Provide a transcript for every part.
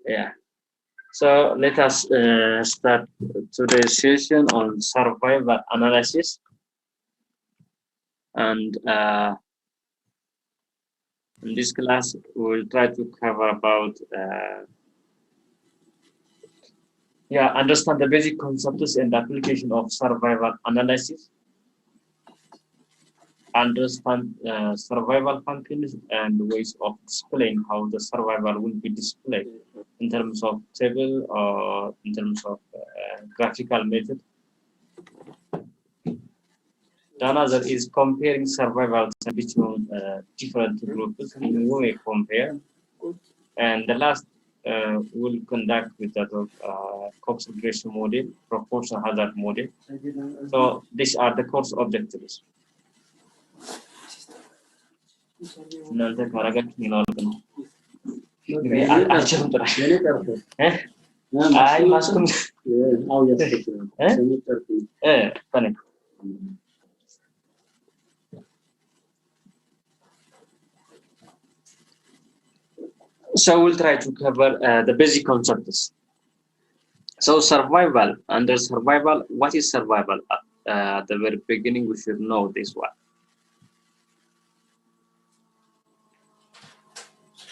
Yeah. So let us start today's session on survival analysis, and in this class we will try to cover about understand the basic concepts and application of survival analysis, understand survival functions and ways of displaying how the survival will be displayed in terms of table or in terms of graphical method. The another is comparing survival between different groups in way compare. And the last we'll conduct with that of COX regression model, proportional hazard model. So these are the course objectives. Nanti karagat minolkan. Ajar untuk Ay masuk. Panik. So we'll try to cover the basic concepts. So survival, under survival, what is survival? At the very beginning, we should know this one.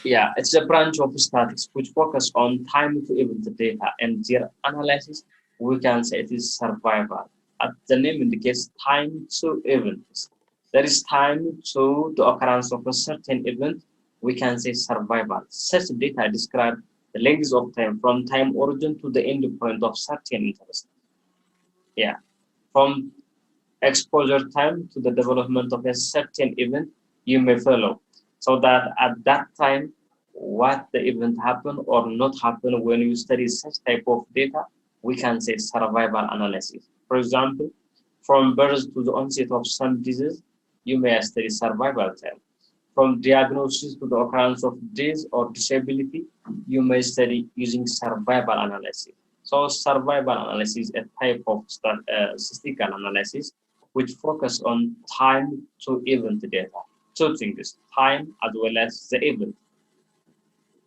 Yeah, it's a branch of statistics which focus on time to event data and their analysis. We can say it is survival. As the name indicates, time to events. There is time to the occurrence of a certain event. We can say survival. Such data describe the length of time from time origin to the end point of certain interest. Yeah, from exposure time to the development of a certain event, you may follow. So that at that time, what the event happened or not happened when you study such type of data, we can say survival analysis. For example, from birth to the onset of some disease, you may study survival time. From diagnosis to the occurrence of disease or disability, you may study using survival analysis. So survival analysis is a type of statistical analysis which focus on time to event data. Two things, time as well as the event.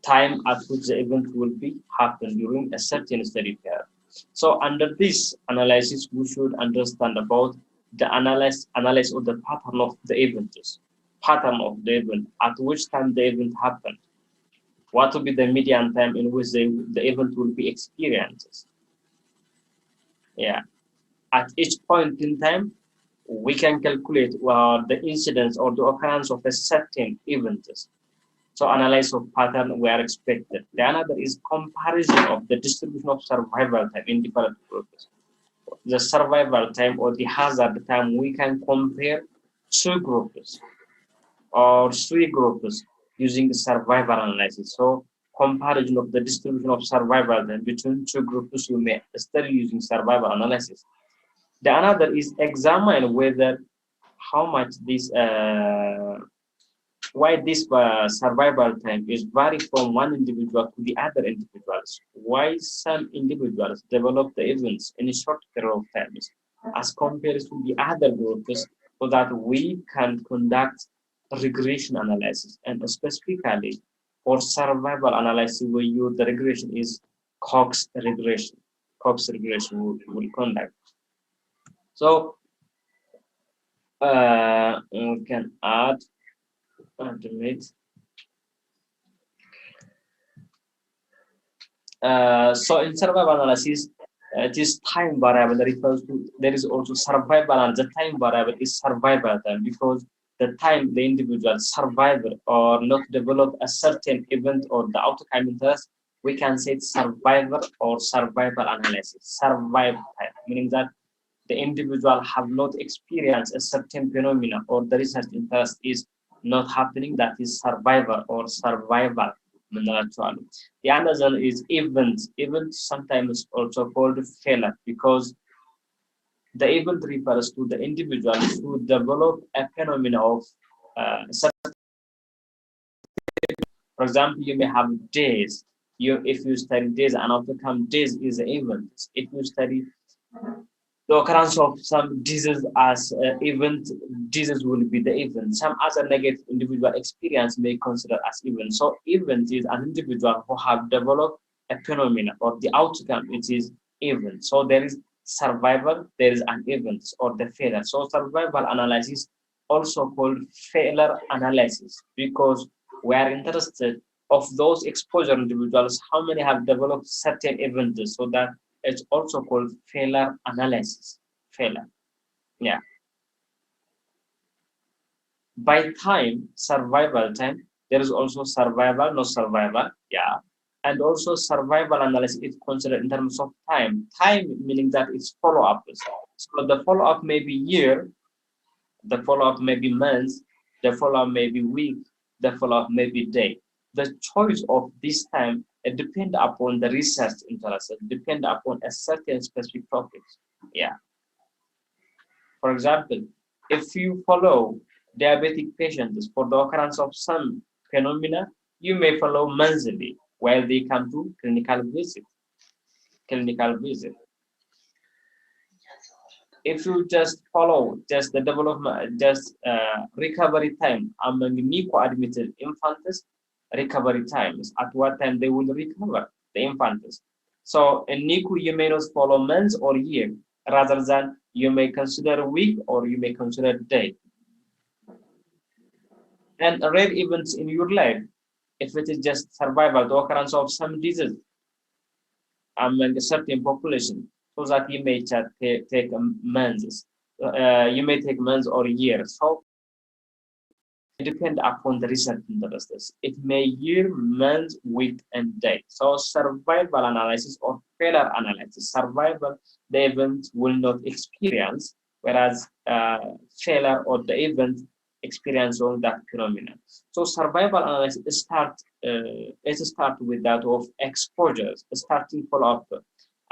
Time at which the event will be happen during a certain study period. So under this analysis, we should understand about the analysis of the pattern of the events. Pattern of the event, at which time the event happened. What will be the median time in which the event will be experienced. Yeah. At each point in time, we can calculate the incidence or the occurrence of a certain event. So analysis of pattern we are expected. The another is comparison of the distribution of survival time in different groups. The survival time or the hazard time, we can compare two groups or three groups using the survival analysis. So comparison of the distribution of survival time between two groups, we may study using survival analysis. The another is examine whether how much this why this survival time is vary from one individual to the other individuals. Why some individuals develop the events in a short period of time as compared to the other groups, so that we can conduct regression analysis. And specifically for survival analysis, we use the regression is COX regression. COX regression will conduct. So we can add alternate. So in survival analysis, it is time variable refers to, there is also survival, and the time variable is survival time, because the time the individual survive or not develop a certain event or the outcome interest, we can say it's survivor or survival analysis. Survive time, meaning that the individual have not experienced a certain phenomena or the research interest is not happening, that is survivor or survival. The other one is event. Event sometimes also called failure, because the event refers to the individuals who develop a phenomena of for example, you may have days. If you study days and outcome, days is an event. If you study The occurrence of some disease as event, disease will be the event. Some other negative individual experience may consider as event. So event is an individual who have developed a phenomenon or the outcome, it is event. So there is survival, there is an event or the failure. So survival analysis also called failure analysis because we are interested of those exposure individuals, how many have developed certain events, so that it's also called failure analysis. Failure. Yeah. By time, survival time, there is also survival, no survival. Yeah. And also survival analysis is considered in terms of time. Time meaning that it's follow-up. So the follow-up may be year, the follow-up may be months, the follow-up may be week, the follow-up may be day. The choice of this time it depends upon the research interest, it depends upon a certain specific topic. Yeah. For example, if you follow diabetic patients for the occurrence of some phenomena, you may follow monthly while they come to clinical visit. Clinical visit. If you just follow just the development, just recovery time among NICU admitted infants, recovery times, at what time they will recover, the infants. So in NICU, you may not follow months or year, rather than you may consider week or you may consider day. And rare events in your life, if it is just survival, the occurrence of some disease among a certain population, so that you may take months, you may take months or years. So it depends upon the research interests. It may year, month, week, and day. So survival analysis or failure analysis. Survival, the event will not experience, whereas failure or the event experience all that phenomenon. So survival analysis start with that of exposures, starting follow-up.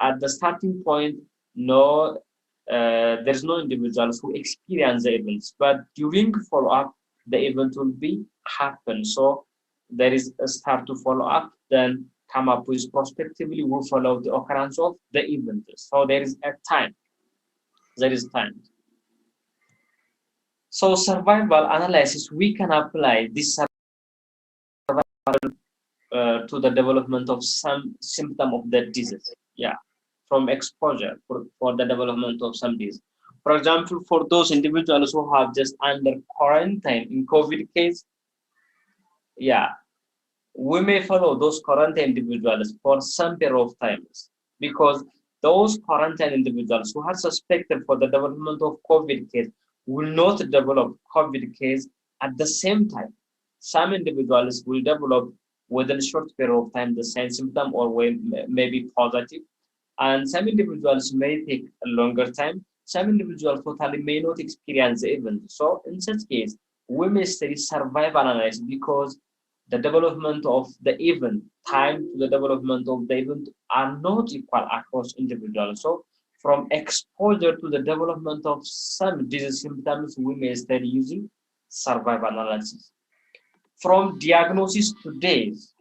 At the starting point, no, there's no individuals who experience the events, but during follow-up, the event will be happen. So there is a start to follow up, then come up with prospectively will follow the occurrence of the event. So there is a time. There is time. So survival analysis, we can apply this to the development of some symptom of the disease. Yeah, from exposure for the development of some disease. For example, for those individuals who have just under quarantine in COVID case, yeah, we may follow those quarantine individuals for some period of time because those quarantine individuals who are suspected for the development of COVID case will not develop COVID case at the same time. Some individuals will develop within a short period of time the same symptom or may be positive, and some individuals may take a longer time. Some individuals totally may not experience the event. So in such case, we may study survival analysis because the development of the event, time to the development of the event are not equal across individuals. So from exposure to the development of some disease symptoms, we may study using survival analysis. From diagnosis to days,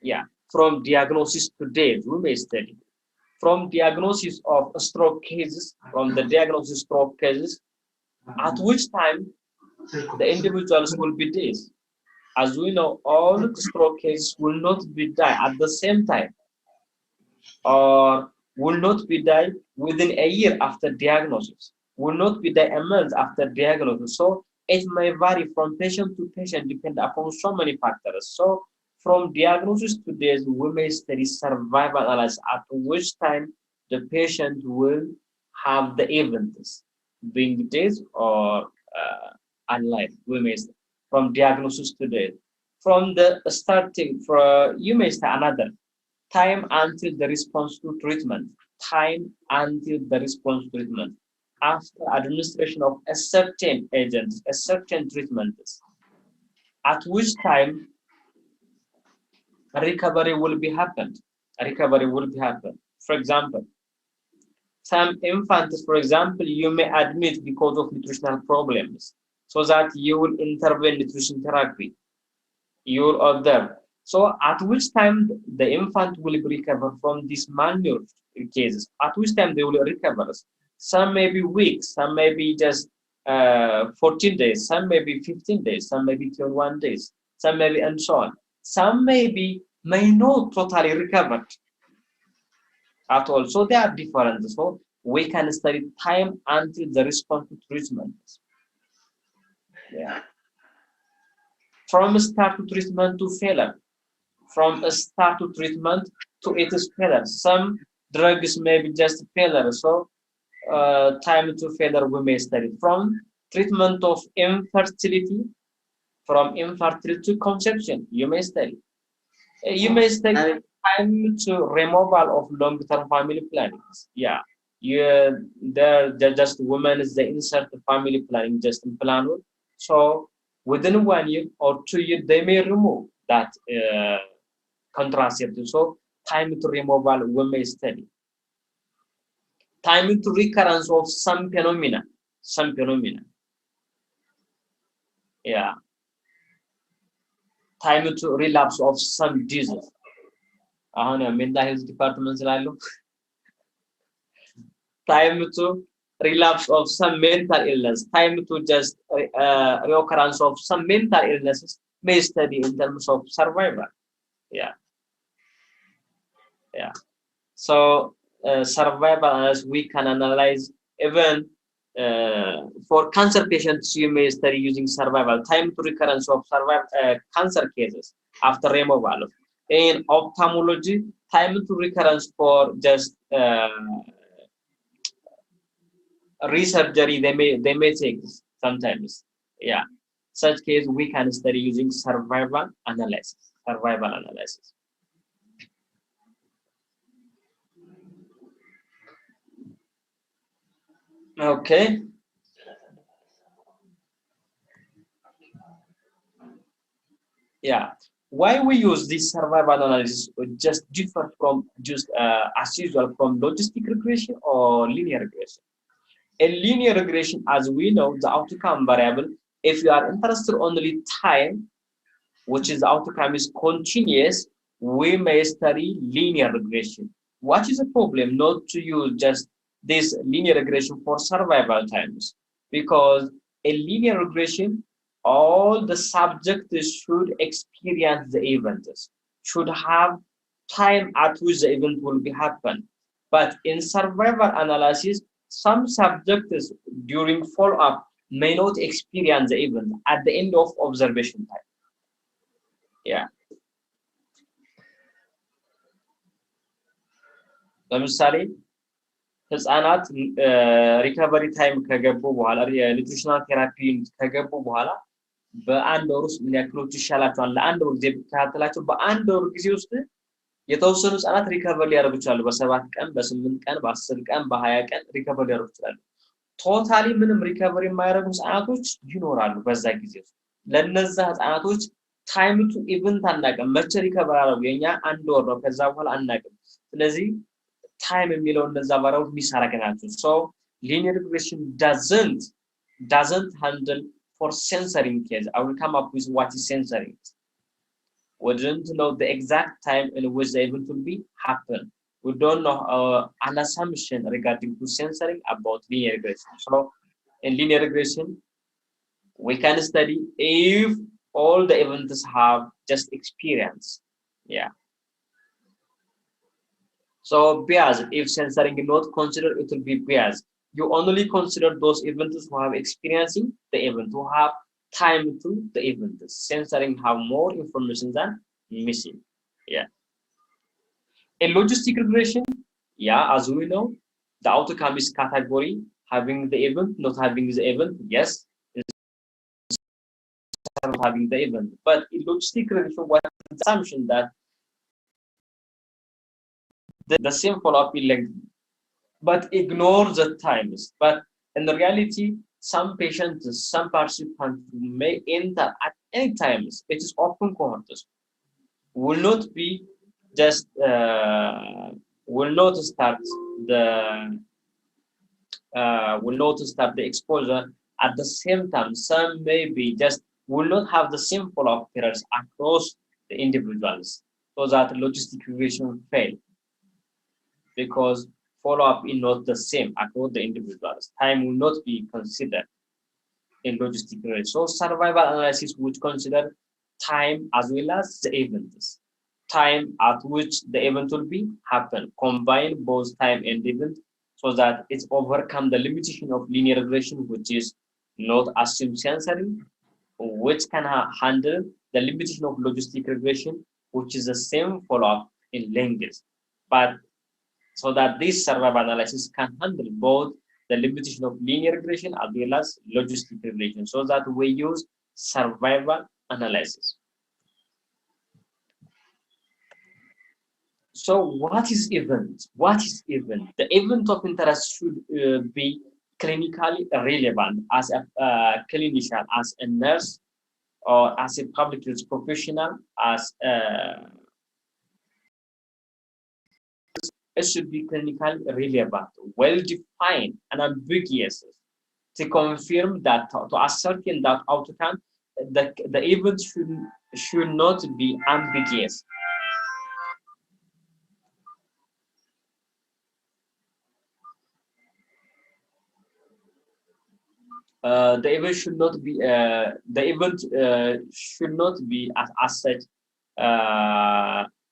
yeah, from diagnosis to days, we may study. From diagnosis of stroke cases, from the diagnosis stroke cases, at which time the individuals will be days. As we know, all stroke cases will not be died at the same time or will not be died within a year after diagnosis, will not be died a month after diagnosis. So it may vary from patient to patient, depend upon so many factors. So from diagnosis to days, we may study survival analysis at which time the patient will have the events, being days or alive. We may from diagnosis to death. From the starting, you may start another time until the response to treatment. Time until the response to treatment. After administration of a certain agent, a certain treatment, at which time a recovery will be happened. A recovery will be happened. For example, some infants, for example, you may admit because of nutritional problems, so that you will intervene nutrition therapy. You will observe. So at which time the infant will recover from these malnourished cases? At which time they will recover? Some may be weeks, some may be just 14 days, some may be 15 days, some may be 21 days, some may be and so on. Some may not totally recovered at all. So they are different. So we can study time until the response to treatment. Yeah. From start to treatment to failure. From a start to treatment to its failure. Some drugs may be just failure. So time to failure we may study. From treatment of infertility, from infertility to conception, you may study. You may study time to removal of long-term family planning. Yeah, they're just women is the insert family planning just in plan. So within 1 year or 2 years, they may remove that contraceptive. So time to removal we may study. Time to recurrence of some phenomena. Some phenomena. Yeah. Time to relapse of some disease. Mental health department time to relapse of some mental illness, time to just reoccurrence of some mental illnesses may study in terms of survival. Yeah, yeah. So survival as we can analyze even for cancer patients, you may study using survival time to recurrence of cancer cases after removal. In ophthalmology, time to recurrence for just resurgery they may take sometimes. Yeah, such case we can study using survival analysis. Okay. Yeah, why we use this survival analysis just different from just as usual from logistic regression or linear regression. In linear regression, as we know, the outcome variable, if you are interested only time, which is the outcome is continuous, we may study linear regression. What is the problem not to use just this linear regression for survival times? Because in linear regression, all the subjects should experience the events, should have time at which the event will be happen. But in survival analysis, some subjects during follow-up may not experience the event at the end of observation time. Yeah. ለምሳሌ ህፃናት ሪከቨሪ ታይም ከገቡ በኋላ የኒውትሪሽናል ቴራፒ ከገቡ በኋላ በአንድ ወር ውስጥ ምን ያክሎቹ ይሻላቸዋል ለአንድ ወር ጊዜ ብትከታተላቸው በአንድ ወር ጊዜ ውስጥ የተወሰኑ ህፃናት ሪከቨሪ ሊያደርጉ ይችላሉ። በ7 ቀን፣ በ8 ቀን፣ በ10 ቀን፣ በ20 ቀን ሪከቨሪ ሊያደርጉ ይችላሉ። ቶታሊ ምንም ሪከቨሪ የማያደርጉ ህፃናቶች ይኖራሉ። በዛ ጊዜ ውስጥ ለነዛ ህፃናቶች ታይም ቱ ኢቨንት አናውቅም። መቼ ሪከቨሪ አደረጉ የኛ አንድ ወር ነው፣ ከዛ በኋላ አናውቅም። ስለዚህ time የሚለው እነዛ ቫሪያብሎች ሚሳረቅ ናቸው። So linear regression doesn't handle for censoring case. I will come up with what is censoring. We don't know the exact time in which the event will be happen. We don't know an assumption regarding to censoring about linear regression. So in linear regression, we can study if all the events have just experience. Yeah. So bias, if censoring is not considered, it will be bias. You only consider those events who have experiencing the event, who have time to the event. Censoring have more information than missing. Yeah. In logistic regression, yeah, as we know, the outcome is category, having the event, not having the event. Yes, not having the event. But in logistic regression, what is the assumption that the same follow-up length, but ignore the times. But in reality, some patients, some participants may enter at any times. It is open cohorts. Will not be just will not start the exposure at the same time. Some may be just will not have the same follow-up periods across the individuals, so that logistic regression fail. Because follow-up is not the same across the individuals. Time will not be considered in logistic relation. So survival analysis would consider time as well as the events. Time at which the event will be happen, combine both time and event so that it's overcome the limitation of linear regression, which is not assume sensory, which can handle the limitation of logistic regression, which is the same follow-up in language. But so that this survival analysis can handle both the limitation of linear regression as well as logistic regression. So that we use survival analysis. So what is event? What is event? The event of interest should be clinically relevant as a clinician, as a nurse, or as a public health professional, as it should be clinically relevant, well-defined, and ambiguous to confirm that, to ascertain that outcome, the event should not be ambiguous. The event should not be as such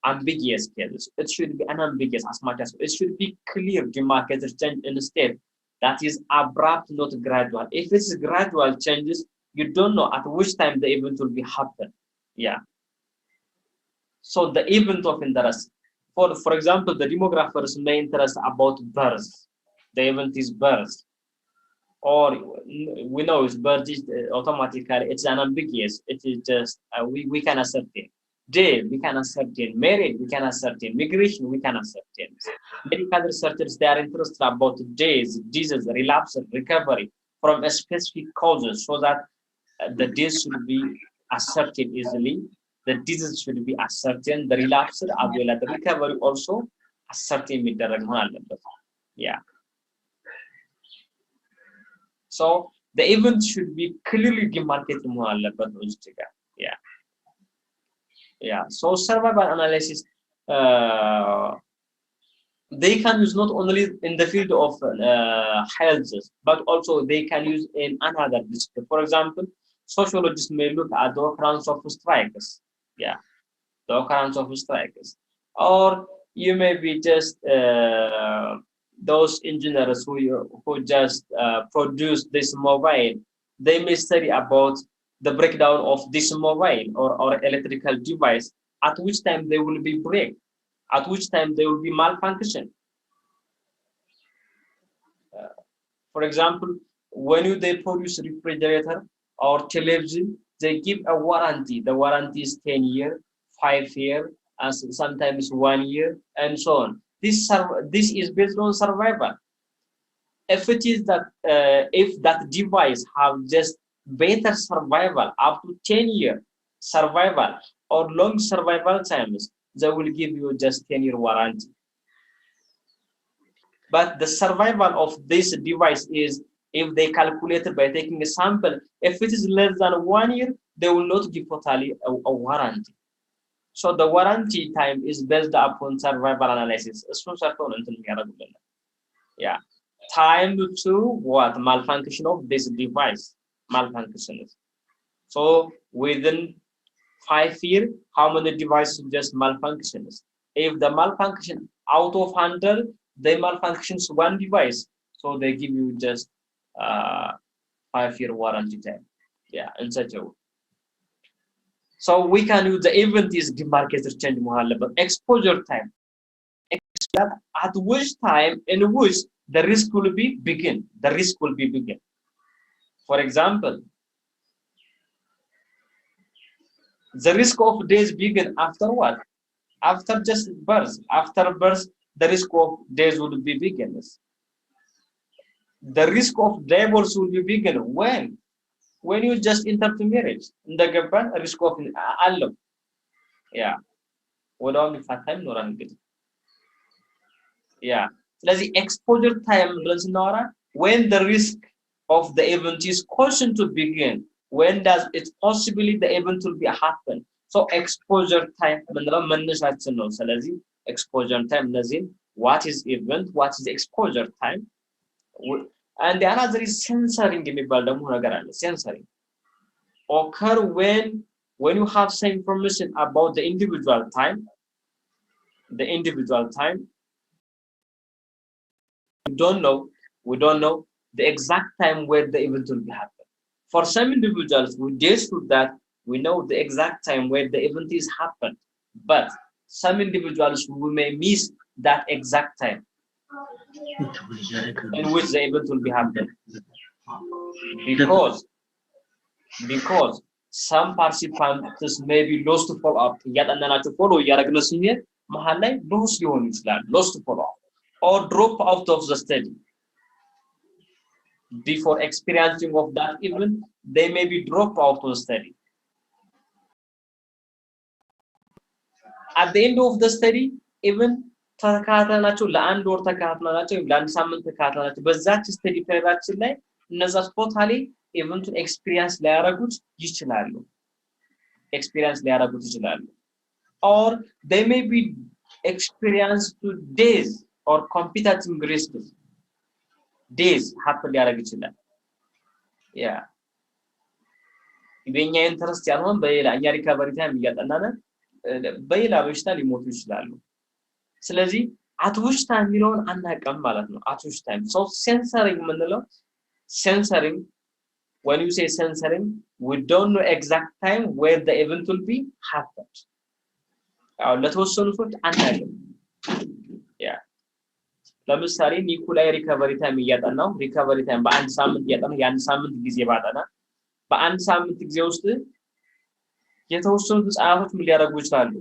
ambiguous cases. It should be unambiguous as much as it should be clear, demarcated change in a step that is abrupt, not gradual. If it's gradual changes, you don't know at which time the event will be happen. Yeah. So the event of interest, for example, the demographers may interest about birth. The event is birth. Or we know it's birth is automatically, it's unambiguous. It is just we can ascertain. Day, we can ascertain. Marriage, we can ascertain. Migration, we can ascertain. Medical researchers, they are interested about days, disease, relapse, recovery from a specific causes, so that the disease should be ascertained easily. The disease should be ascertained. The relapse as well as the recovery also ascertained. Yeah. So the event should be clearly demarcated. Yeah. Yeah. So survival analysis, they can use not only in the field of health, but also they can use in another discipline. For example, sociologists may look at the occurrence of strikes. Yeah, the occurrence of strikes. Or you may be just those engineers who just produce this mobile. They may study about the breakdown of this mobile or electrical device, at which time they will be break, at which time they will be malfunction. For example, when they produce refrigerator or television, they give a warranty. The warranty is 10 years, 5 years, and sometimes 1 year, and so on. This is based on survival. If it is that if that device have just better survival up to 10 year survival or long survival times, they will give you just 10-year warranty. But the survival of this device is if they calculate it by taking a sample. If it is less than 1 year, they will not give totally a warranty. So the warranty time is based upon survival analysis. Yeah. Time to what? Malfunction of this device. Malfunction. So within 5 years, how many devices just malfunctions? If the malfunction out of 100, they malfunctions one device, so they give you just 5-year warranty time. Yeah, in such a way. So we can use the event is demarcated change but exposure time. At which time in which the risk will be begin. The risk will be begin. For example, the risk of days begin after what? After just birth. After birth, the risk of days will be begin. The risk of divorce will be begin when? When you just enter to marriage. In the Gaban, risk of Allah. Yeah. Yeah. So that's the exposure time when the risk of the event is caution to begin. When does it possibly the event will be happen? So exposure time exposure time what is event, what is exposure time, and the another is censoring የሚባል ደግሞ ነገር አለ censoring occur when you have some information about the individual time we don't know the exact time where the event will be happen. For some individuals we days to that we know the exact time where the event is happened, but some individuals we may miss that exact time in which the event will be happening because some participants may be lost to follow up ያጠናናቸው follow ያረግነው ሲሄድ መሃል ላይ lost ሊሆን ይችላል lost to follow up or drop out of the study before experiencing of that event they may be drop out of the study. At the end of the study even ተካተናቸው ለአንድ ወር ተካተናቸው ለአንድ ሳምንት ተካተናቸው በዛች ስተዲ ፔሪያዳችን ላይ እነዛ ቶታሊ ኢቨንቱን ኤክስፒሪየንስ ሊያረጉት ይችላሉ or they may be experienced to days or competing risks days happen ሊያረግ ይችላል ያ በእኛ ኢንተረስት ያልሆነ በሌላ እኛ ሪከቨሪ ታይም እያጠናነ በሌላ በሽታ ሊሞቱ ይችላሉ ስለዚህ at which time የሚለውን አናቀም ማለት ነው at which time so censoring ምንለው censoring when you say censoring we don't know exact time where the event will be happened ለተወሰኑ ሰዎች አናቀም ያ ለምሳሌ ኒኮላይ ሪከቨሪ ታይም እያጠናው ሪከቨሪ ታይም በአንድ ሳምንት እያጠናው ያን ሳምንት ጊዜ ባጠና በአንድ ሳምንት ጊዜ ውስጥ የተወሰኑ ህፃናቶች ምን ሊያደርጉ ይችላሉ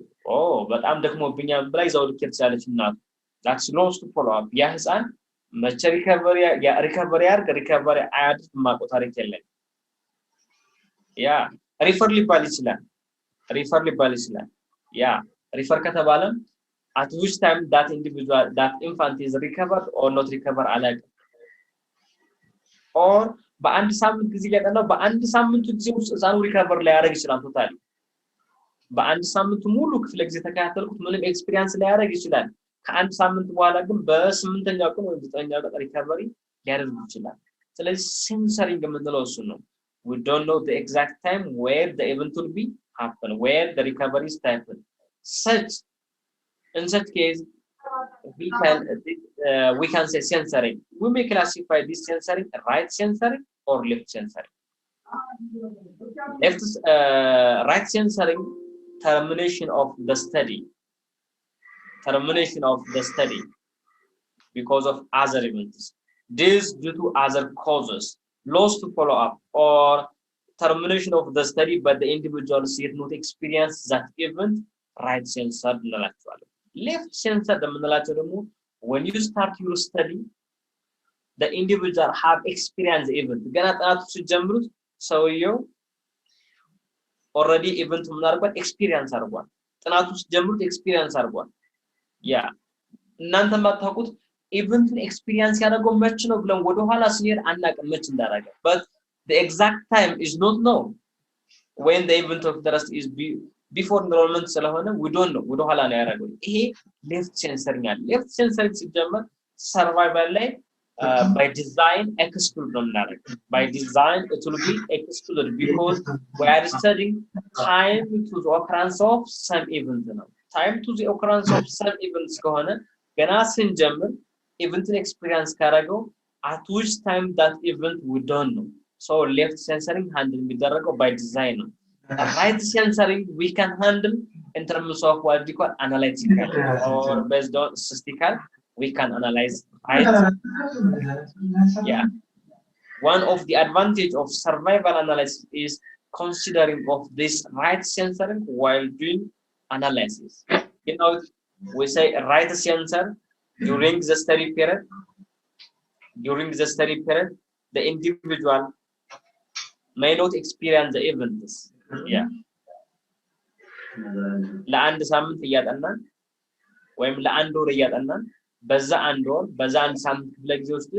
በጣም ደክሞብኛል ብላ ይዛው ልትሄድ ትችላለች እናት that's lost to follow up ያ ህፃን መቼ ሪከቨሪ አያድርግ ማቆ ታሪክ የለም ያ ሪፈር ሊባል ይችላል ያ ሪፈር ከተባለም at which time that individual that infant is recovered or not recovered alike or በአንድ ሳምንት ጊዜ ያጠናው በአንድ ሳምንት ጊዜ ውስጥ ህፃኑ ሪከቨር ላይ ያደርግ ይችላል ቶታሊ በአንድ ሳምንት ሙሉ ክፍለ ጊዜ ተከታተልኩት ምንም ኤክስፒሪየንስ ላይ ያደርግ ይችላል ከአንድ ሳምንት በኋላ ግን በ8ኛው ቀን ወይ 9ኛው ቀን ሪከቨሪ ሊያደርግ ይችላል ስለዚህ ሴንሰሪንግ የምንለው እሱ ነው we don't know the exact time where the event will be happen where the recovery is happen in such case we can say censoring we may classify this censoring right censoring or left censoring right censoring termination of the study because of other events this due to other causes lost to follow up or termination of the study but the individual did not experience that event right censored እንላቸዋለን left censored የምንላቸው ደግሞ when you start your study the individual have experienced the event ገና ጥናቱ ሲጀምሩት ሰውየው already event ምን አድርጓል ኤክስፒሪየንስ አድርጓል ጥናቱ ሲጀምሩት ኤክስፒሪየንስ አድርጓል ያ እናንተ ማታውቁት ኢቨንቱን ኤክስፒሪየንስ ያደረገው መች ነው ብለን ወደ ኋላ ስንሄድ አናውቅም መች እንዳደረገ but the exact time is not known when the event of the rest is before enrollment ስለሆነ we don't know ወደ ኋላ ነው ያደረገው ይሄ left censoring አለ left censoring ሲጀመር survival ላይ by design exclude ነው እናደርግ by design it will be excluded because we are studying time to the occurrence of some event ነው time to the occurrence of some events ከሆነ ገና ስንጀምር event experience ካረገው at which time that event we don't know so left censoring handle የሚደረገው by design ነው right censoring we can handle in terms of what we call analytical or based on statistical we can analyze right yeah one of the advantage of survival analysis is considering of this right censoring while doing analysis you know we say right censor during the study period the individual may not experience the events yeah ለአንድ ሳምንት እያጠናን ወይም ለአንድ ወር እያጠናን በዛ አንድ ወር በዛ አንድ ሳምንት ክፍለ ጊዜ ውስጥ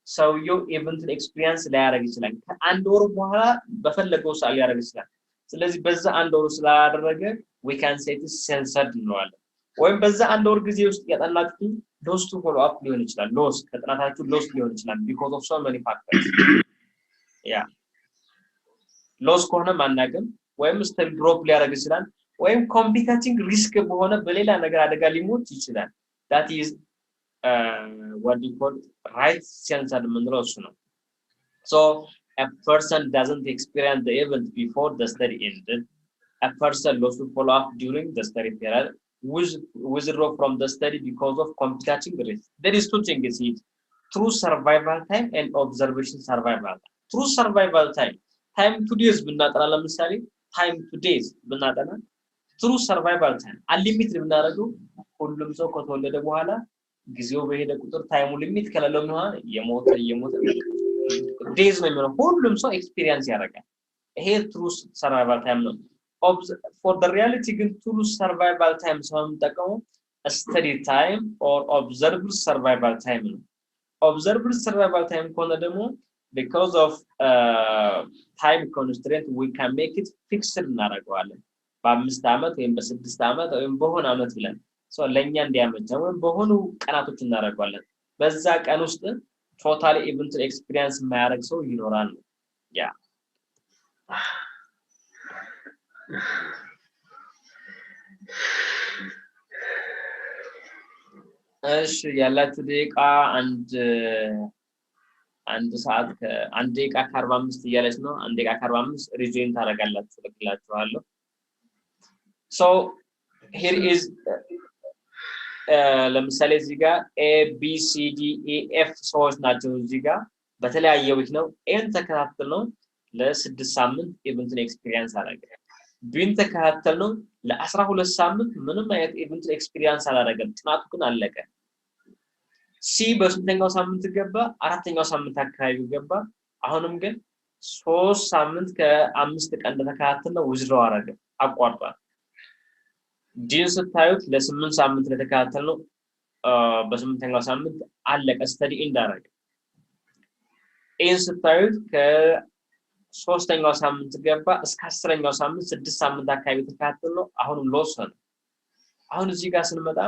ሰውየው ኢቨንትን ኤክስፒሪየንስ ሊያደርግ ይችላል ከአንድ ወር በኋላ በፈለገው ሰዓት ሊያደርግ ይችላል ስለዚህ በዛ አንድ ወር ስላደረገ we can say this censored እንለዋለን ወይም በዛ አንድ ወር ጊዜ ውስጥ ያጠናችሁ ሎስ ቱ ፎሎ አፕ ሊሆን ይችላል ሎስ ከጥናታችሁ ሎስ ሊሆን ይችላል because of so many factors ያ ሎስ ከሆነ ማናገም ወይም ስተዲ ድሮፕ ሊያደርግ ይችላል ወይም ኮምፒቲቲቭ ሪስክ በሆነ በሌላ ነገር አደጋ ሊሞት ይችላል that is what you call right sense የምንለው እሱ ነው so a person doesn't experience the event before the study ended a person lost to follow up during the study period withdraw from the study because of complicating risk. There is two things here. True survival time and observation survival. True survival time. Time to days ብናጠና ለምሳሌ time to days ብናጠና true survival time unlimited ብናደርገው ሁሉም ሰው ከተወለደ በኋላ ጊዜው በሄደ ቁጥር ታይሙ ሊሚት ከሌለው ነው የሞተ days ነው የሚሆነው ሁሉም ሰው ኤክስፒሪየንስ ያደርጋል ይሄ true survival time ነው for the reality ግን true survival time ስለምንጠቀሙ study time or observed survival time ነው observed survival time ከሆነ ደግሞ because of time constraint we can make it fixed እናደርገዋለን በ5 አመት ወይም በ6 አመት ወይም በሆነ አመት ብለን so ለኛ እንዲያመቸው ወይም በሆኑ ቀናቶች እናደርገዋለን በዛ ቀን ውስጥ ቶታሊ ኢቨንት ኤክስፒሪየንስ ማያደርግ ሰው ይኖራል ያ እሺ ያላችሁ ደቂቃ አንድ ሰዓት ከአንድ ደቂቃ ከ45 እያለች ነው አንድ ደቂቃ ከ45 ሪጆይን ታደርጋላችሁ ልክላችኋለሁ so here is ለምሳሌ እዚህ ጋር A B C D E F ሰዎች ናቸው እዚህ ጋር በተለያየ ዊክ ነው ኤን ተከታተል ነው ለ6 ሳምንት ኢቨንት ኤክስፒሪየንስ አደረገ ቢን ተከታተል ነው ለ12 ሳምንት ምንም አይነት ኢቨንት ኤክስፒሪየንስ አላደረገም ጥናቱ ግን አለቀ ሲ በስንተኛው ሳምንት ገባ አራተኛው ሳምንት አካባቢ ገባ አሁንም ግን 3 ሳምንት ከ5 ቀን ተከታተል ውዝድሮ አደረገ አቋርጧል ዲን ስታዩት ለ8 ሳምንት ተከታተል ነው በ8ኛው ሳምንት አለቀ ስተዲ እንዳረገ ኤን ስታዩት ከ3ኛው ሳምንት ገባ እስከ 10ኛው ሳምንት 6 ሳምንት አካባቢ ተከታተል ነው አሁንም ሎስ ነው አሁን እዚህ ጋር ስንመጣ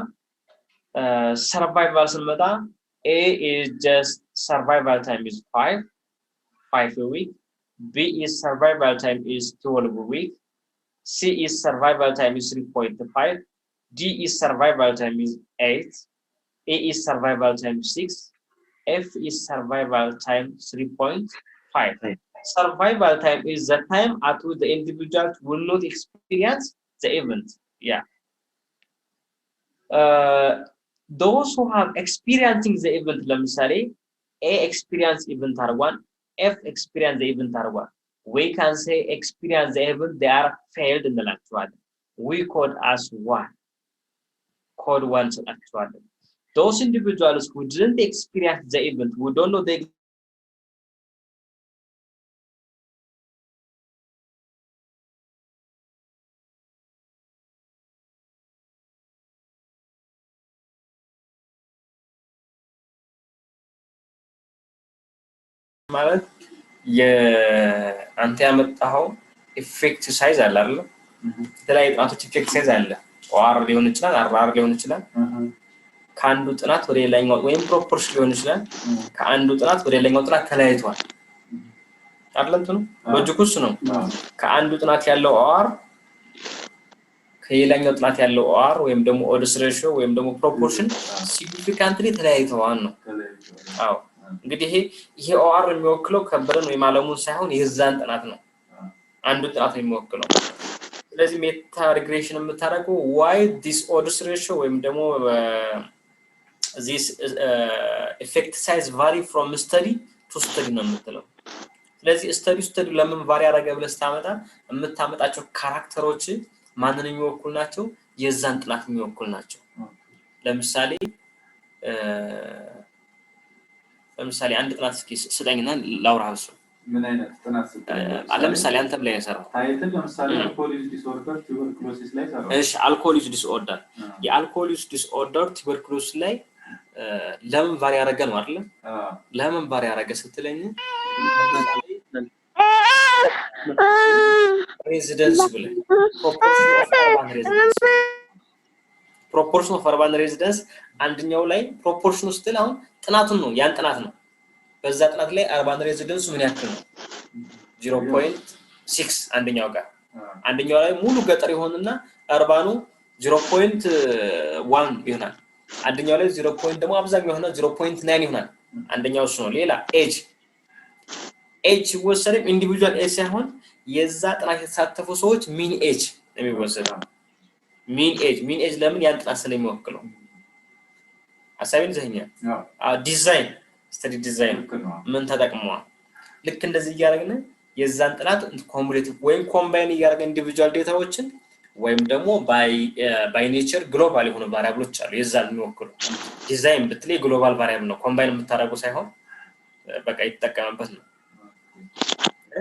survival ስንመጣ A is just survival time is 5 a week B is survival time is 12 a week C is survival time is 3.5 D is survival time is 8 A is survival time 6 F is survival time 3.5 survival time is the time at which the individual will not experience the event yeah those who have experiencing the event ለምሳሌ A experience event are 1 F experience the event are 1 we can say experience the event they are failed in the actual we code as 1 code 1 so actual those individuals who didn't experience the event who don't know the ማለት የአንተ ያመጣው ኢፌክት ሳይዝ አለ አይደል የተለያዩ ጥናቶች ኢፌክት ሳይዝ አለ ኦአር ሊሆን ይችላል አርአር ሊሆን ይችላል ከአንዱ ጥናት ወደ ሌላኛው ወይም ፕሮፖርሽን ሊሆን ይችላል ከአንዱ ጥናት ወደ ሌላኛው ጥናት ተለያይቷል አይደል ነው ሎጂኩስ ነው ከአንዱ ጥናት ያለው ኦአር ከሌላኛው ጥናት ያለው ኦአር ወይም ደግሞ ኦድስ ሬሽዮ ወይም ደግሞ ፕሮፖርሽን ሲግኒፊካንትሊ ተለያይተዋል ነው አዎ እንግዲህ ይሄ ኦአር የሚወክለው ከበረን ወይ ማለሙን ሳይሆን የዛን ጥናት ነው አንዱ ጥናት የሚወክለው ስለዚህ ሜታ ሪግሬሽን የምታደርገው why this odds ratio ወይም ደግሞ this effect size vary from study to study ነው የምትለው ስለዚህ study ለምን ቫሪ ያደረገ ብለህ ታመጣ የምታመጣቸው ካራክተሮች ማንንም የሚወክሉ ናቸው የዛን ጥናት የሚወክሉ ናቸው ለምሳሌ አንድ ጥናት እስኪ ስጠኝና ላውራው ምን አይነት ጥናት ለምሳሌ አንተም ላይ ያሰራው ታይትል ለምሳሌ አልኮሆሊክ ዲስኦርደር ቱበርኩሎሲስ ላይ ሰራው እሺ አልኮሆሊክ ዲስኦርደር የአልኮሆሊክ ዲስኦርደር ቱበርኩሎሲስ ላይ ለምን ቫሪ ያደረገ ነው አይደል ለምን ቫሪ ያደረገ ስትለኝ ሬዚደንስ ብለ ፕሮፖርሽን ኦፍ አርባን ሬዚደንስ proportion of urban residents አንደኛው ላይ proportion ውስጥ አሁን ጥናቱን ነው ያን ጥናት ነው በዛ ጥናት ላይ urban residents ምን ያክል ነው 0.6 አንደኛው ጋር አንደኛው ላይ ሙሉ ገጠር ይሆንና urban 0.1 ይሆናል አንደኛው ላይ 0. ደግሞ አብዛኛው ሆነ 0.9 ይሆናል አንደኛው እሱ ነው ሌላ age ወሰደም ኢንዲቪጁዋል ኤጅ ሳይሆን የዛ ጥናት የተሳተፉ ሰዎች ሚን ኤጅ የሚወሰደው ሚን ኤጅ ለምን ያን ጥናት ስለሚወክለው አሳቢን ዘኛ ዲዛይን ስተዲ ዲዛይን ምን ተጠቅመዋል ልክ እንደዚህ ያያረግነ የዛን ጥናት ኮሙሌቲቭ ወይም ኮምባይን ያያረግ ኢንዲቪጁዋል ዴታዎችን ወይም ደግሞ ባይ ኔቸር ግሎባል የሆኑ ቫሪያብሎች አሉ የዛን የሚወክሉ ዲዛይን ብትለይ ግሎባል ቫሪያብል ነው ኮምባይን የምታረጉ ሳይሆን በቃ ይተጠቀመበት ነው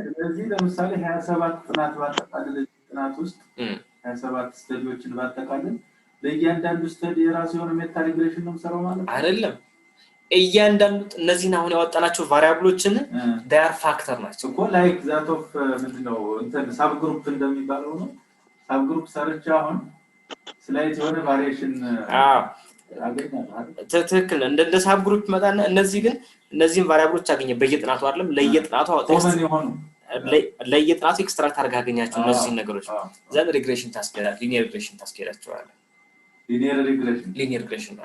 ስለዚህ ለምሳሌ 27 ጥናት ባጠቃለለ ጥናት ውስጥ 27 ስተዲዎችን ባጠቃለለ ለእያንዳንዱ ስተዲ የራሱ የሆነ ሜታ ሪግሬሽን ነው ሰራው ማለት አይደለም እያንዳንዱ እነዚህን አሁን ያወጣናቸው ቫሪያብሎችን ዳር ፋክተር ናቸው እኮ ላይክ ዛት ኦፍ ምንድነው እንትን ሳብ ግሩፕ እንደሚባለው ነው ሳብ ግሩፕ ሰርች አሁን ስላይት የሆነ ቫሪዬሽን ትክክል እንደ ሳብ ግሩፕ መጣና እነዚህ ግን እነዚህን ቫሪያብሎች አገኘ በየጥናቱ አይደለም ለየጥናቱ ኮመን ይሆኑ ለየጥናቱ ኤክስትራክት አድርጋገኛቸው እነዚህ ነገሮች ዘን ሪግሬሽን ታስኬዳል ሊኒየር ሪግሬሽን ታስኬዳቸዋል ሊኒየር ሪግሬሽን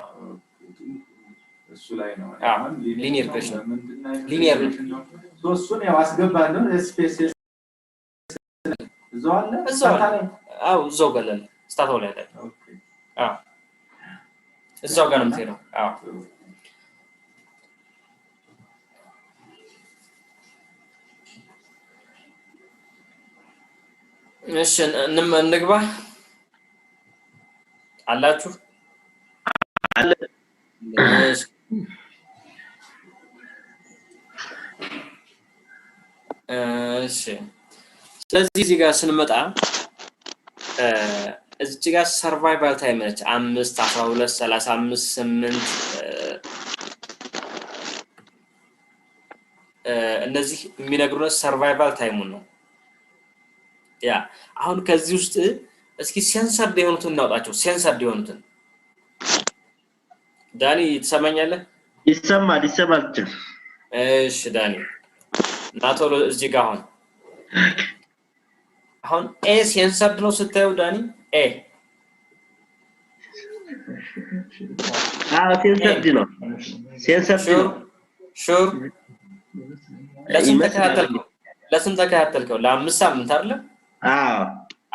እሱ ላይ ነው አሁን ሊኒየር ሪግሬሽን ነው ሶስቱን ያው አስገባለሁ ስፔስ ዞአለ እዛው ገለል ስታታው ላይ አይደል ኦኬ እዛው ጋር ነው የምትሄደው እሺ እንግባ አላችሁ አለ እሺ ስለዚህ እዚህ ጋር ስንመጣ እዚህ ጋር ሰርቫይቫል ታይም ነች 5 12 35 8 እነዚህ የሚነግሩን ሰርቫይቫል ታይሙን ነው ያ አሁን ከዚህ ውስጥ እስኪ ሴንሰር የሆኑትን እናውጣቸው ሴንሰር የሆኑትን ዳኒ ትሰማኛለህ ይሰማል እሺ ዳኒ ናቶሎ እዚህ ጋር አሁን ኤ ሴንሰር ነው ስታየው ዳኒ ኤ ሴንሰር ሹር ለስንት ተከታተልከው ለ5 ሳምንት አይደል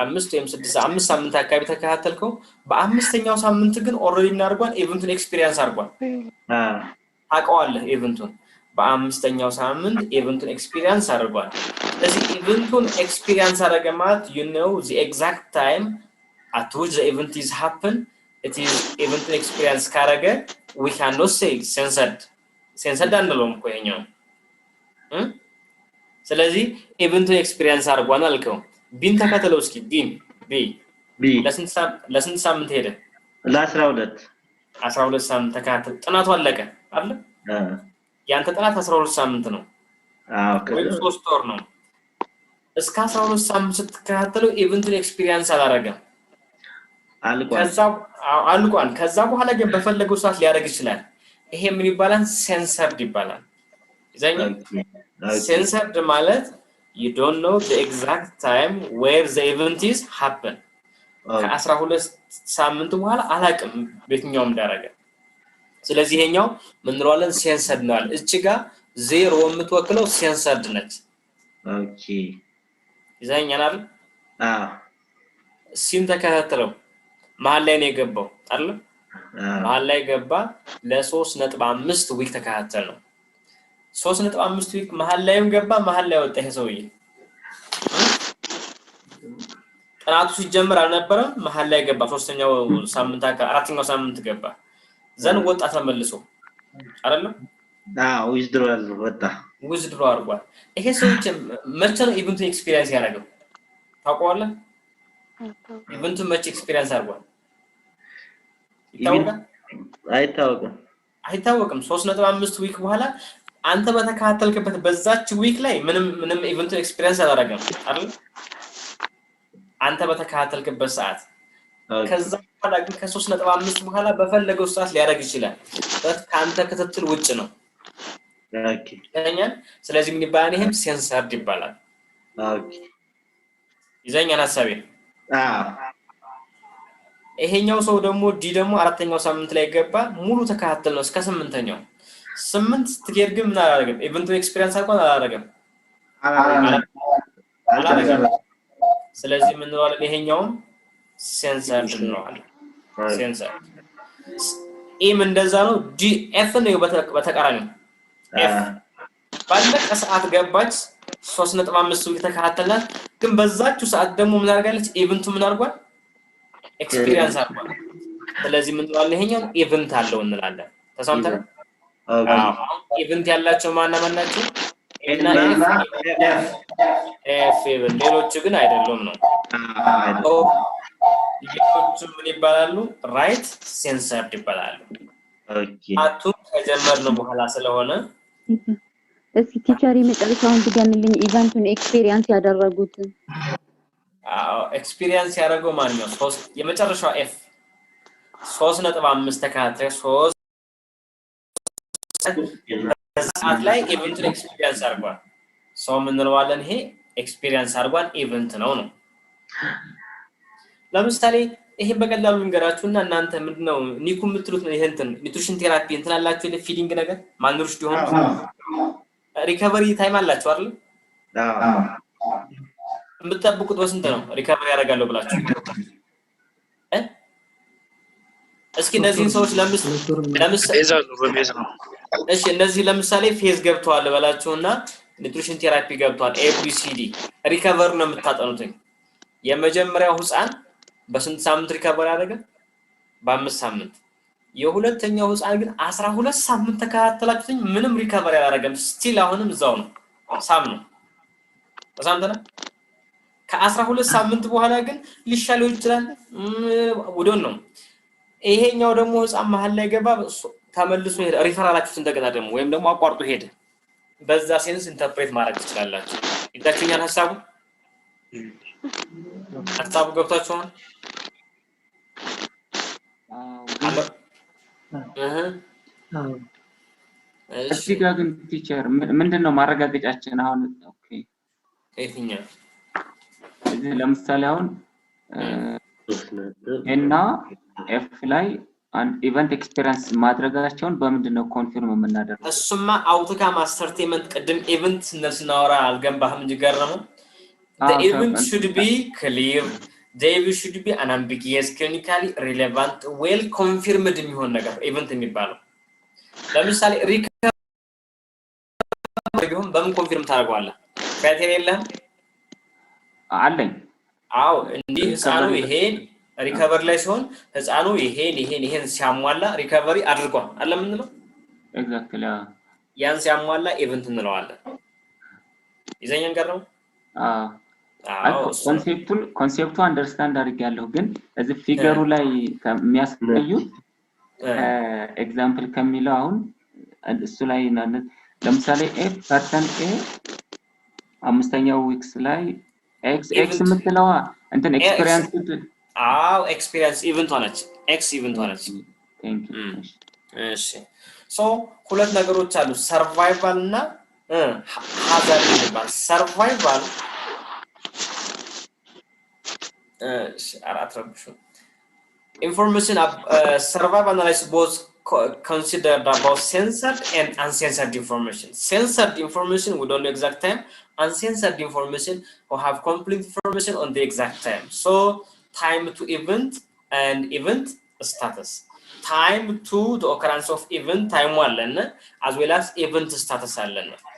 አምስት ወይም 5 ሳምንት አካባቢ ተከታተልከው በአምስተኛው ሳምንት ግን ኦሬዲ እናርጓን ኢቨንቱን ኤክስፒሪየንስ አርጓን አቀዋለህ ኢቨንቱን በአምስተኛው ሳምንት ኢቨንቱን ኤክስፒሪየንስ አርጓን ስለዚህ ኢቨንቱን ኤክስፒሪየንስ አረገ ማለት you know the exact time at which the event is happen it is event experience ካረገ we cannot say censored አንደለም እኮ የኛው ስለዚህ ኢቨንቱን ኤክስፒሪየንስ አርጓን አልከው ቢን ተከተለው እስኪ ቢ ለስንት ሳምንት ሄደ ለ12 ሳምንት ተከታተል ጥናቱ አለቀ አይደል ያንተ ጥናት 12 ሳምንት ነው ወይ 3 ወር ነው እስከ 12 ሳምንት ስትከታተለው ኢቨንቱን ኤክስፒሪየንስ አላረገም አልቋን ከዛ በኋላ ግን በፈለገው ሰዓት ሊያደርግ ይችላል ይሄ ምን ይባላል ሴንሰርድ ይባላል ይዘኛ ሴንሰርድ ማለት you don't know the exact time where the event is happen ከ12 ሳምንት በኋላ አላቅም በየትኛውም ደረጃ ስለዚህ ይሄኛው ምን እንለዋለን ሴንሰርድ ነው እቺ ጋር 0 የምትወክለው ሴንሰርድ ነች ኦኬ ይዘኛናል ሲን ተከታተለው መሃል ላይ ነው የገባው አይደል መሃል ላይ ገባ ለ3.5 ዊክ ተከታተል ነው 3.5 ዊክ መሃል ላይም ገባ መሃል ላይ ወጣ ይሄ ሰውዬ ጥናቱ ሲጀምር አልነበረም መሃል ላይ ገባ 3ኛው ሳምንት 4ኛው ሳምንት ገባ ዘን ወጣ ተመልሶ አይደል ዊዝድሮ አርጓል ይሄ ሰውዬ መቼ ነው ኢቨንት ኤክስፒሪየንስ ያደረገው ታውቀዋለህ ኢቨንቱ መቼ ኤክስፒሪየንስ አርጓል አይታወቅም 3.5 ዊክ በኋላ አንተ በተከታተልከበት በዛች ዊክ ላይ ምንም ኢቨንት ኤክስፒሪየንስ አላደረገም አይደል አንተ በተከታተልከበት ሰዓት ከዛ በኋላ ግን ከ3.5 በኋላ በፈለገው ሰዓት ሊያደርግ ይችላል ካንተ ክትትል ውጭ ነው ኦኬ ያኛል ስለዚህ ምን ይባላል ይሄም ሴንሰርድ ይባላል ኦኬ ይዘኛል ሐሳቤ ይሄኛው ሰው ደግሞ ዲ ደግሞ አራተኛው ሳምንት ላይ ገባ ሙሉ ተከታተል ነው እስከ 8ኛው 8 ስትገር ግን ምን አላደረገም ኢቨንቱ ኤክስፒሪየንስ አልኳን አላደረገም ስለዚህ ምን ነው ይሄኛውም ሴንሰርድ ነው ሴንሰር ኤም እንደዛ ነው ዲ ኤፍ ነው በተቃራኒው ኤፍ ባለቀ ሰዓት ገባች 3.5 ተከታተላት ግን በዛችሁ ሰዓት ደግሞ ምን አድርጋለች ኢቨንቱ ምን አድርጓል ኤክስፒሪየንስ አድርጓል ስለዚህ ምን ነው ይሄኛው ኢቨንት አለው እንላለን ተሰምተን ኢቨንት ያላቸው ማናቸው እና ኤፍ ሌሎች ግን አይደለም ነው ሌሎች ምን ይባላሉ ራይት ሴንሰርድ ይባላሉ ኦኬ አቱ ከጀመርነው በኋላ ስለሆነ እስኪ ቲቸር የመጨረሻውን ድገምልኝ ኢቨንቱን ኤክስፒሪየንስ ያደረጉት ኤክስፒሪየንስ ያደረገው ማን ነው 3 የመጨረሻው ኤፍ 3.5 ተካተለ 3 ሰዓት ላይ ኢቨንቱን ኤክስፒሪየንስ አድርጓል ሰው ምን እንለዋለን ይሄ ኤክስፒሪየንስ አድርጓል ኢቨንት ነው ለምሳሌ ይሄ በቀላሉ እንገራችሁና እናንተ ምንድነው ኒኩ የምትሉት ነው ይሄንትን ኒውትሪሽን ቴራፒ እንትን አላችሁ ለፊዲንግ ነገር ማንሩሽ ዲሆን ሪከቨሪ ታይም አላችሁ አይደል የምትጠብቁት በስንት ነው ሪከቨሪ ያደርጋለሁ ብላችሁ እስኪ እነዚህን ሰዎች ለምሳሌ እሺ እነዚህ ለምሳሌ ፌዝ ገብተዋል በላችሁና ኒውትሪሽን ቴራፒ ገብተዋል ኤቢሲዲ ሪከቨር ነው የምታጠኑት የመጀመሪያው ህፃን በስንት ሳምንት ሪከቨር ያደረገ በ5 ሳምንት የሁለተኛው ህፃን ግን 12 ሳምንት ተከታተላችሁኝ ምንም ሪከቨር ያላደረገም ስቲል አሁንም እዛው ነው ሳም ነው ተሳምተና ከ12 ሳምንት በኋላ ግን ሊሻለው ይችላል ወዶን ነው ይሄኛው ደግሞ ህፃን መሃል ላይ ገባ ተመልሶ ሄደ ሪፈራላችሁ እንደገና ደግሞ ወይም ደግሞ አቋርጦ ሄደ በዛ ሴንስ ኢንተርፕሬት ማድረግ ትችላላችሁ ይታችኛል ሐሳቡ ገብታችኋል እሺ ጋር ግን ቲቸር ምንድነው ማረጋገጫችን አሁን ኦኬ የትኛው ለምሳሌ አሁን እና ኤፍ ላይ አንድ ኢቨንት ኤክስፒሪየንስ ማድረጋቸውን በምንድነው ኮንፊርም የምናደርገው እሱማ አውትካም አሰርቴመንት ቅድም ኢቨንት ስናወራ አልገንባህም እንጂ ገረመው the event should be clear the event should be unambiguous clinically relevant well confirmed የሚሆን ነገር ኢቨንት የሚባለው ለምሳሌ ሪከቨሪ በምን ኮንፊርም ታደርገዋለህ ክራይቴሪያ የለም አለኝ አው እንዲህ ህፃኑ ይሄን ሪከቨር ላይ ሲሆን ህፃኑ ይሄን ሲያሟላ ሪከቨሪ አድርጓል አለ ምን ነው ኤግዛክትሊ ያን ሲያሟላ ኢቨንት እንለዋለን ይዘኛን ጋር ነው ኮንሴፕቱ አንደርስታንድ አድርጋለሁ ግን እዚህ ፊገሩ ላይ ከሚያስቀዩት ኤግዛምፕል ከሚለው አሁን እሱ ላይ ለምሳሌ ኤ ፐርሰን ኤ አምስተኛው ዊክስ ላይ ኤክስ የምትለዋ እንትን ኤክስፒሪየንስ ኤክስፒሪየንስ ኢቨንት ሆነች ኤክስ ኢቨንት ሆነች ቴንክ ዩ እሺ ሶ ሁለት ነገሮች አሉ ሰርቫይቫል እና ሃዛርድ ይባላል ሰርቫይቫል information survival analysis was considered about censored and uncensored information. Censored information we don't know exact time, uncensored information we have complete information on the exact time. So time to event and event status. Time to the occurrence of event time one as well as event status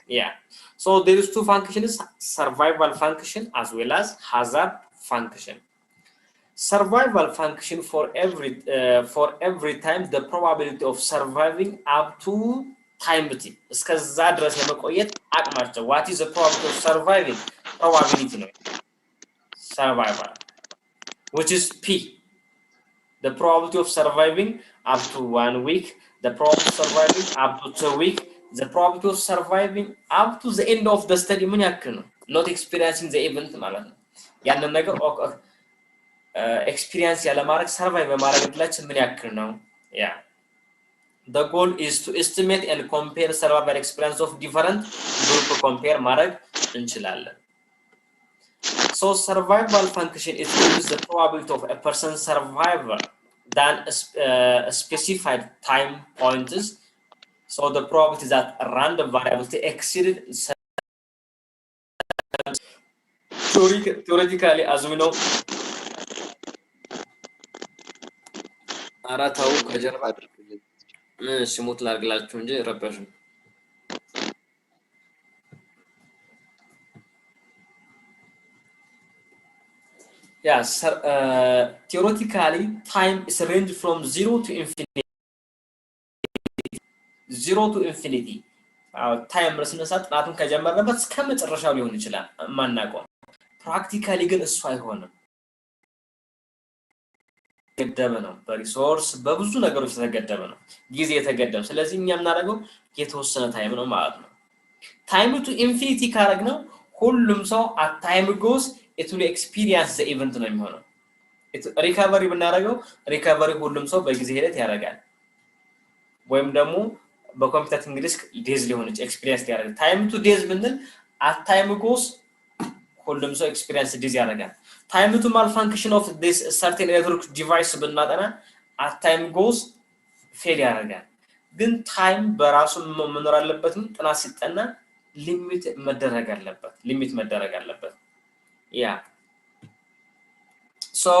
yeah. So there is two functions survival function as well as hazard function. Survival function for every time the probability of surviving up to time t እስከዛ ድረስ የመቆየት አቅማቸው what is the probability of surviving probability ነው survival which is p the probability of surviving up to 1 week the probability of surviving up to 2 weeks the probability of surviving up to the end of the study ምን ያክል ነው not experiencing the event ማለት ነው ያንን ነገር experience ያለማድረግ survive በማድረግ እድላችን ምን ያክል ነው? Yeah. The goal is to estimate and compare survival experience of different group compare ማድረግ እንችላለን. So survival function is the probability of a person's survival than a specified time points. So the probability that a random variable exceeded theoretically, as we know, አራታው ከጀርባ ስሙት ላርግላችሁ እንጂ ረበሹ Yes, theoretically, time is a range from 0 to infinity. 0 to infinity. Time ረስነሳት ጥናቱን ከጀመረበት እስከ መጨረሻው ሊሆን ይችላል ማናውቀው ፕራክቲካሊ ግን እሱ አይሆንም ገደበ ነው በሪሶርስ በብዙ ነገሮች ተገደበ ነው ጊዜ የተገደበ ስለዚህ እኛ ምናደርገው የተወሰነ ታይም ነው ማለት ነው ታይም ቱ ኢንፊኒቲ ካረግነው ሁሉም ሰው at time goes it will experience the event ነው የሚሆነው ሪከቨሪ ብናደርገው ሪከቨሪ ሁሉም ሰው በጊዜ ሂደት ያደርጋል ወይም ደግሞ በኮምፒውተር እንግሊዝ ዴዝ ሊሆን ይችላል ኤክስፒሪየንስ ያደርጋል ታይም ቱ ዴዝ ብንል at time goes ሁሉም ሰው ኤክስፒሪየንስ ዴዝ ያደርጋል time to malfunction of this certain electronic device ብናጠና at time goes fail ያደርጋል ግን ታይም በራሱ መኖር አለበትም ጥናት ሲጠና ሊሚት መደረግ አለበት yeah so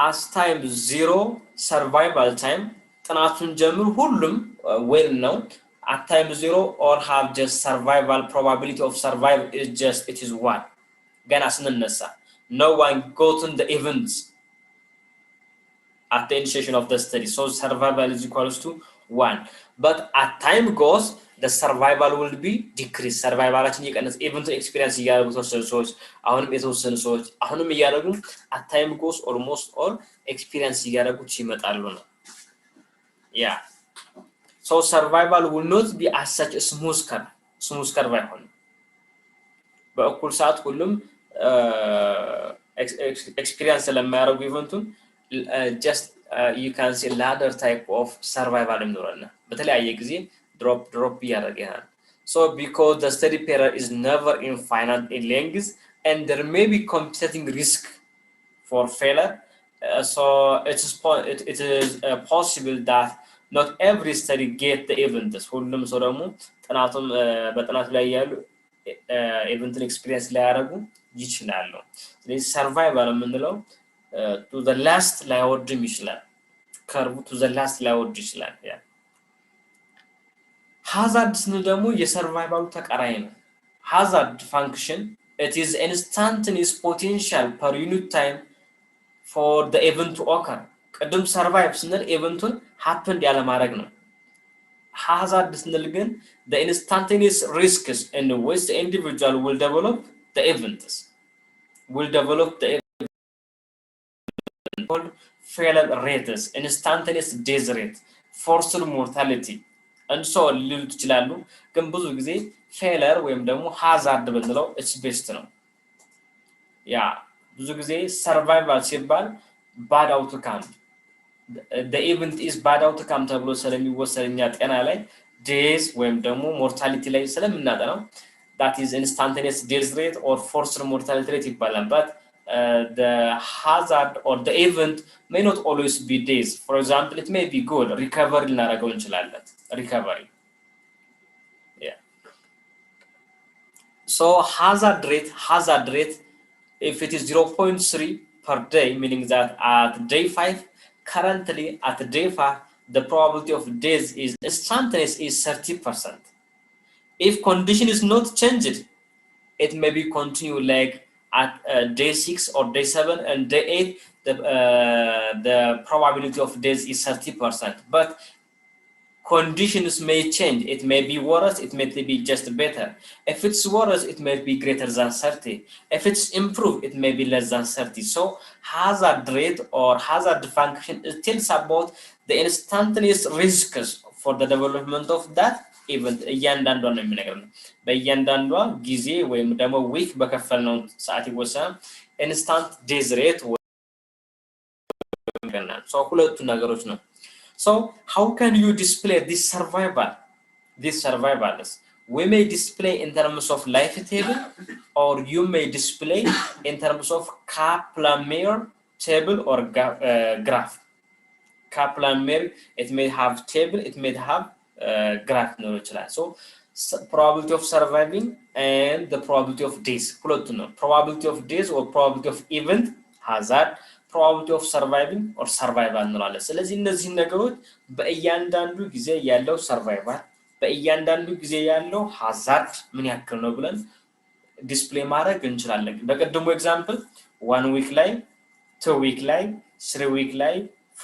as time 0 survival time ጥናቱን ጀምሩ ሁሉም well ነው at time 0 or have just survival probability of survival is just it is 1 ገና ስንነሳ no one got in the events at the initiation of the study so survival is equals to 1 but as time goes the survival will be decreased survivalችን ይቀንስ event experience ያያሉ ሰዎች አሁንም የተወሰኑ ሰዎች አሁንም ያያሉ at time goes almost all experience ያያሉት ይመጣሉ ነው yeah so survival will not be as such a smooth curve አይሆንም በእኩል ሰዓት ሁሉም experience ለማያረጉ ኢቨንቱን just you can see ladder type of survival ይኖራልና በተለያየ ጊዜ drop ያደርጋል so because the study period is never infinite in length and there may be competing risk for failure so it is possible that not every study get the events ሁሉም ሰው ደግሞ ጥናቱም በጥናቱ ላይ ያሉ ኢቨንትን ኤክስፒሪየንስ ላይ ያደርጉ ይችላሉ ስለዚህ ሰርቫይቫል የምንለው to the last ላይ ወርድም ይችላል ከርቡ to the last ላይ ወርድ ይችላል ያ hazards ነው ደግሞ የሰርቫይቫሉ ተቃራኒ ነው hazard function it is instantaneous potential per unit time for the event to occur ቅድም ሰርቫይቭ ስንል ኢቨንቱን happen ያለ ማድረግ ነው hazard ስንል ግን the instantaneous risks in which the individual will develop the events called failure rates instantaneous death rate forced mortality and so ሊሉ ይችላሉ ግን ብዙ ጊዜ failure ወይም ደግሞ hazard ብንለው it's best ነው ያ ብዙ ጊዜ survival ሲባል bad outcome the event is bad outcome ተብሎ ስለሚወሰድኛ ጤና ላይ death ወይም ደግሞ mortality ላይ ስለምናጠናው that is instantaneous death rate or forced mortality rate ይባላል but the hazard or the event may not always be death for example it may be good recovery ልናደርገው እንችላለን recovery yeah so hazard rate if it is 0.3 per day meaning that at day 5 currently at day 5 the probability of death is instantaneous is 30% if condition is not changed it may be continue like at day 6 or day 7 and day 8 the probability of death is 30% but conditions may change it may be worse it may be just better if it's worse it may be greater than 30 if it's improved it may be less than 30 so hazard rate or hazard function tells about the instantaneous risks for the development of that event እያንዳንዷ ነው የሚነግረን በእያንዳንዷ ጊዜ ወይም ደግሞ ዊክ በከፈልነው ሰዓት ይወሰናል instant death rate ይነግረናል so ሁለቱ ነገሮች ነው so how can you display this survival we may display in terms of life table or you may display in terms of Kaplan-Meier table or graph Kaplan-Meier it may have table it may have graph no so probability of surviving and the probability of days probability of days or probability of event hazard probability of surviving or survival እንላለን ስለዚህ እነዚህ ነገሮች በእያንዳንዱ ጊዜ ያለው survival በእያንዳንዱ ጊዜ ያለው hazard ምን ያክል ነው ብለን ዲስፕሌይ ማድረግ እንችላለን በቀደሙ ኤግዛምፕል 1 week ላይ 2 week ላይ 3 week ላይ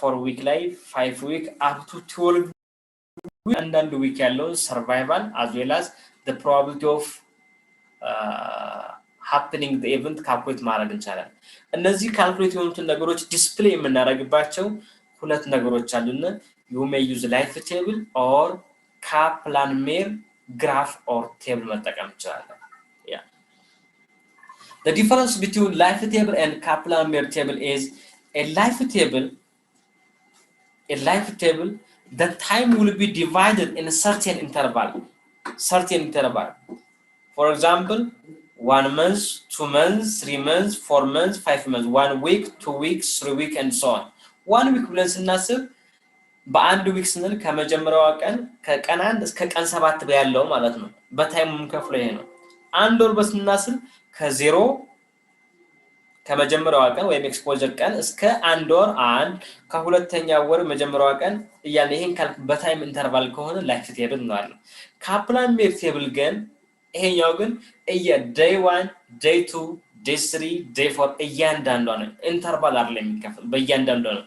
4 week ላይ 5 week up to 12 and week ያለው survival as well as the probability of happening the event calculate ማድረግ እንችላለን እነዚህ calculate የሆኑትን ነገሮች ዲስፕሌይ የምናደርግባቸው ሁለት ነገሮች አሉና you may use life table or Kaplan-Meier graph or table መጠቀም እንችላለን yeah the difference between life table and Kaplan-Meier table is a life table the time will be divided in a certain interval for example 1 month 2 months 3 months 4 months 5 months 1 week 2 weeks 3 weeks and so on 1 week ብለን ስናስብ በአንድ ዊክ ስንል ከመጀመሪያው ቀን ከቀን 1 እስከ ቀን 7 ያለው ማለት ነው በታይሙም ከፍሎ ይሄ ነው አንድ ወር በስናስብ ከ0 ከመጀመሪያው ቀን ወይም ኤክስፖዠር ቀን እስከ አንድ ወር አንድ ከሁለተኛው ወር መጀመሪያው ቀን እያለ ይሄን ካልኩ በታይም ኢንተርቫል ከሆነ ላይፍ ቴብል ነው አለ Kaplan-Meier ቴብል ግን ይሄኛው ግን day 1 day 2 day 3 day 4 እያንዳንዱ ነው ኢንተርቫል አይደለም የሚከፈል በእያንዳንዱ ነው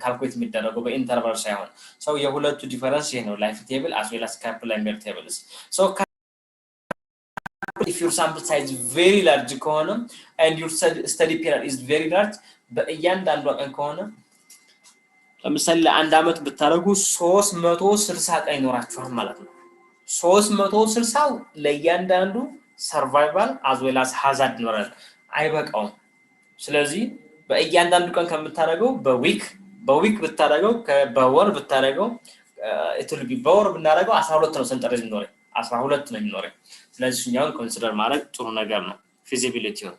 ካልኩሌት የሚደረገው በኢንተርቫል ሳይሆን so የሁለቱ ዲፈረንስ ይሄ ነው ላይፍ ቴብል as well as Kaplan-Meier tables so if your sample size is very large ከሆነ and your study period is very large በእያንዳንዱ ቀን ከሆነ ለምሳሌ ለአንድ አመት ብታረጉ 360 ቀን ይኖራችኋል ማለት ነው 360 ለእያንዳንዱ survival as well as hazard ይኖራል አይበቃውም ስለዚህ በእያንዳንዱ ቀን ከምታረገው በዊክ ብታረገው በወር ብታረገው it will be በወር ብናረገው 12 ነው ሰንጠረዥ ይኖራል 12 ነው የሚኖረው ስለዚህ እኛውን ኮንሲደር ማድረግ ጥሩ ነገር ነው feasibility ነው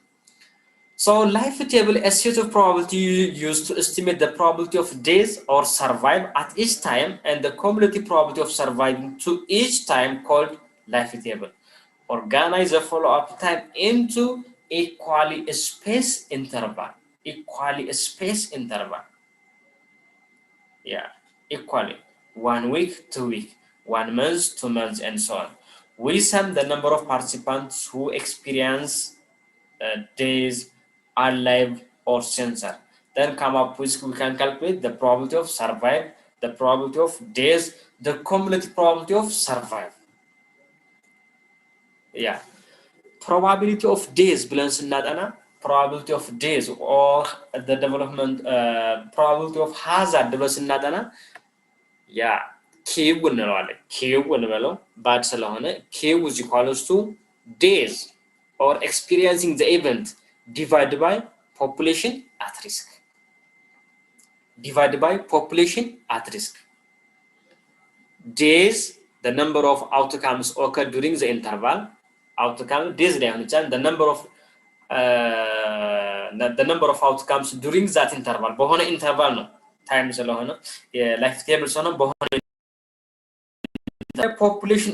so life table is a set of probability used to estimate the probability of days or survive at each time and the cumulative probability of surviving to each time called life table organize the follow-up time into equally spaced interval yeah equally 1 week 2 week 1 month 2 months and so on we sum the number of participants who experience days alive or sensor then come up with we can calculate the probability of survive the probability of days the cumulative probability of survive yeah probability of days ብለን ስናጠና probability of days or the development probability of hazard ብለን ስናጠና yeah Q እንለዋለን Q እንበለው ባድ ስለሆነ Q is equals to days or experiencing the event divided by population at risk days the number of outcomes occur during the interval outcome days the number of outcomes during that interval በሆነ interval ነው time ስለሆነ የላይፍ ቴብል ስለሆነ በሆነ population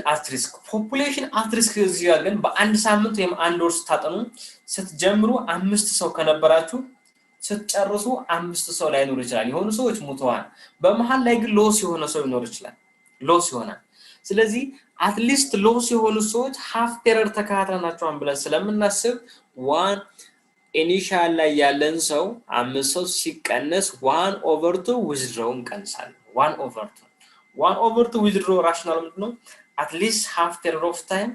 at risk እዚህ ግን በአንድ ሳምንት ወይም አንድ ወር ስታጠኑ ስትጀምሩ 5 ሰው ከነበራችሁ ስትጨርሱ 5 ሰው ላይ ኖር ይችላል የሆኑ ሰዎች ሞተዋል በመሃል ላይ ግን ሎስ የሆነ ሰው ይኖር ይችላል ሎስ ይሆናል ስለዚህ at least ሎስ የሆኑ ሰዎች half period ተካተናቸው ብለን ስለምናስብ 1 ኢኒሻል ላይ ያለን ሰው 5 ሰው ሲቀነስ 1/2 withdraw እንቀንሳለን 1/2 withdraw rational ነው at least half period of time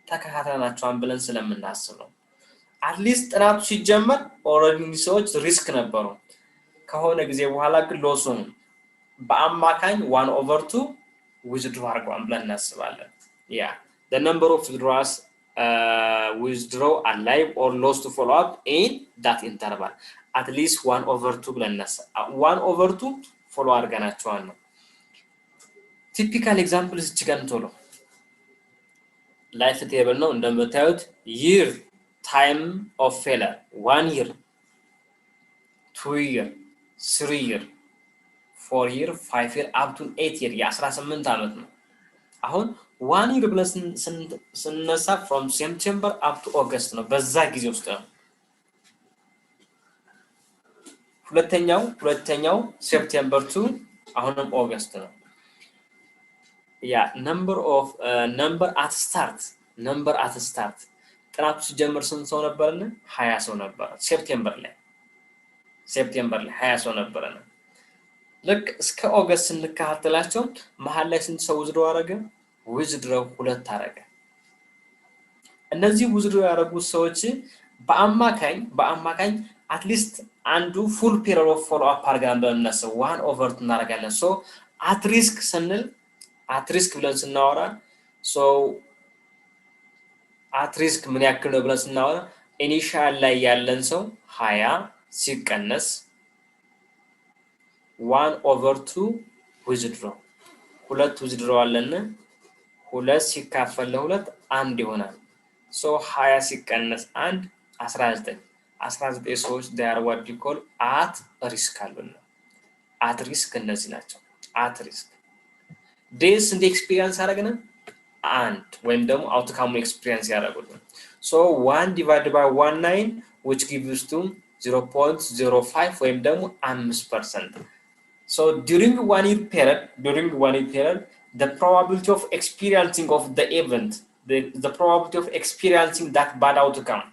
ተካተናቸው ብለን ስለምናስብ ነው at least ጥናቱ ሲጀመር already ሰዎች ሪስክ ነበሩ ከሆነ ጊዜ በኋላ ግን ሎስ ሆኑ በአማካኝ 1/2 withdraw አድርገዋል ብለን እናስባለን yeah the number of withdraws withdraw alive or lost to follow up in that interval at least 1/2 ብለን እናሳ 1/2 ፎሎ አድርገናቸዋል ነው ቲፒካል ኤግዛምፕል እዚህ ጋር እንቶሎ ላይፍ ቴብል ነው እንደምታዩት year time of failure 1 year 2 year 3 year 4 year 5 year up to 8 year የ18 አመት ነው አሁን 1 year ብለን ስንነሳ from September up to August ነው በዛ ጊዜ ውስጥ ነው ሁለተኛው September to አሁንም August ነው number at start ጥናቱ ሲጀምር ስንት ሰው ነበርና 20 ሰው ነበር ሴፕቴምበር ላይ 20 ሰው ነበርና ልክ እስከ ኦገስት እንከታተላቸው መሃል ላይ ስንት ሰው ውዝድሮ አረገ ውዝድሮ 2 አረገ እነዚህ ውዝድሮ ያረጉት ሰዎች በአማካኝ at least አንዱ full period of follow up አርጋን በእነሱ 1/2 እናረጋለን so at risk ስንል at risk ብለን ስናወራ so at risk ምን ያክል ነው ብለን ስናወራ ኢኒሺያል ላይ ያለን ሰው 20 ሲቀነስ 1/2 withdraw ሁለት withdraw አለና 2 ሲካፈል ለ2 1 ይሆናል so 20 ሲቀነስ 1 19 ሰዎች they are what we call at risk አሉና at risk እነዚህ ናቸው at risk this in the experience አረጋግነ and when them outcome experience ያረጋግሉ so 1 divided by 19 which gives to 0.05 when them 5% so during 1 year period the probability of experiencing of the event the probability of experiencing that bad outcome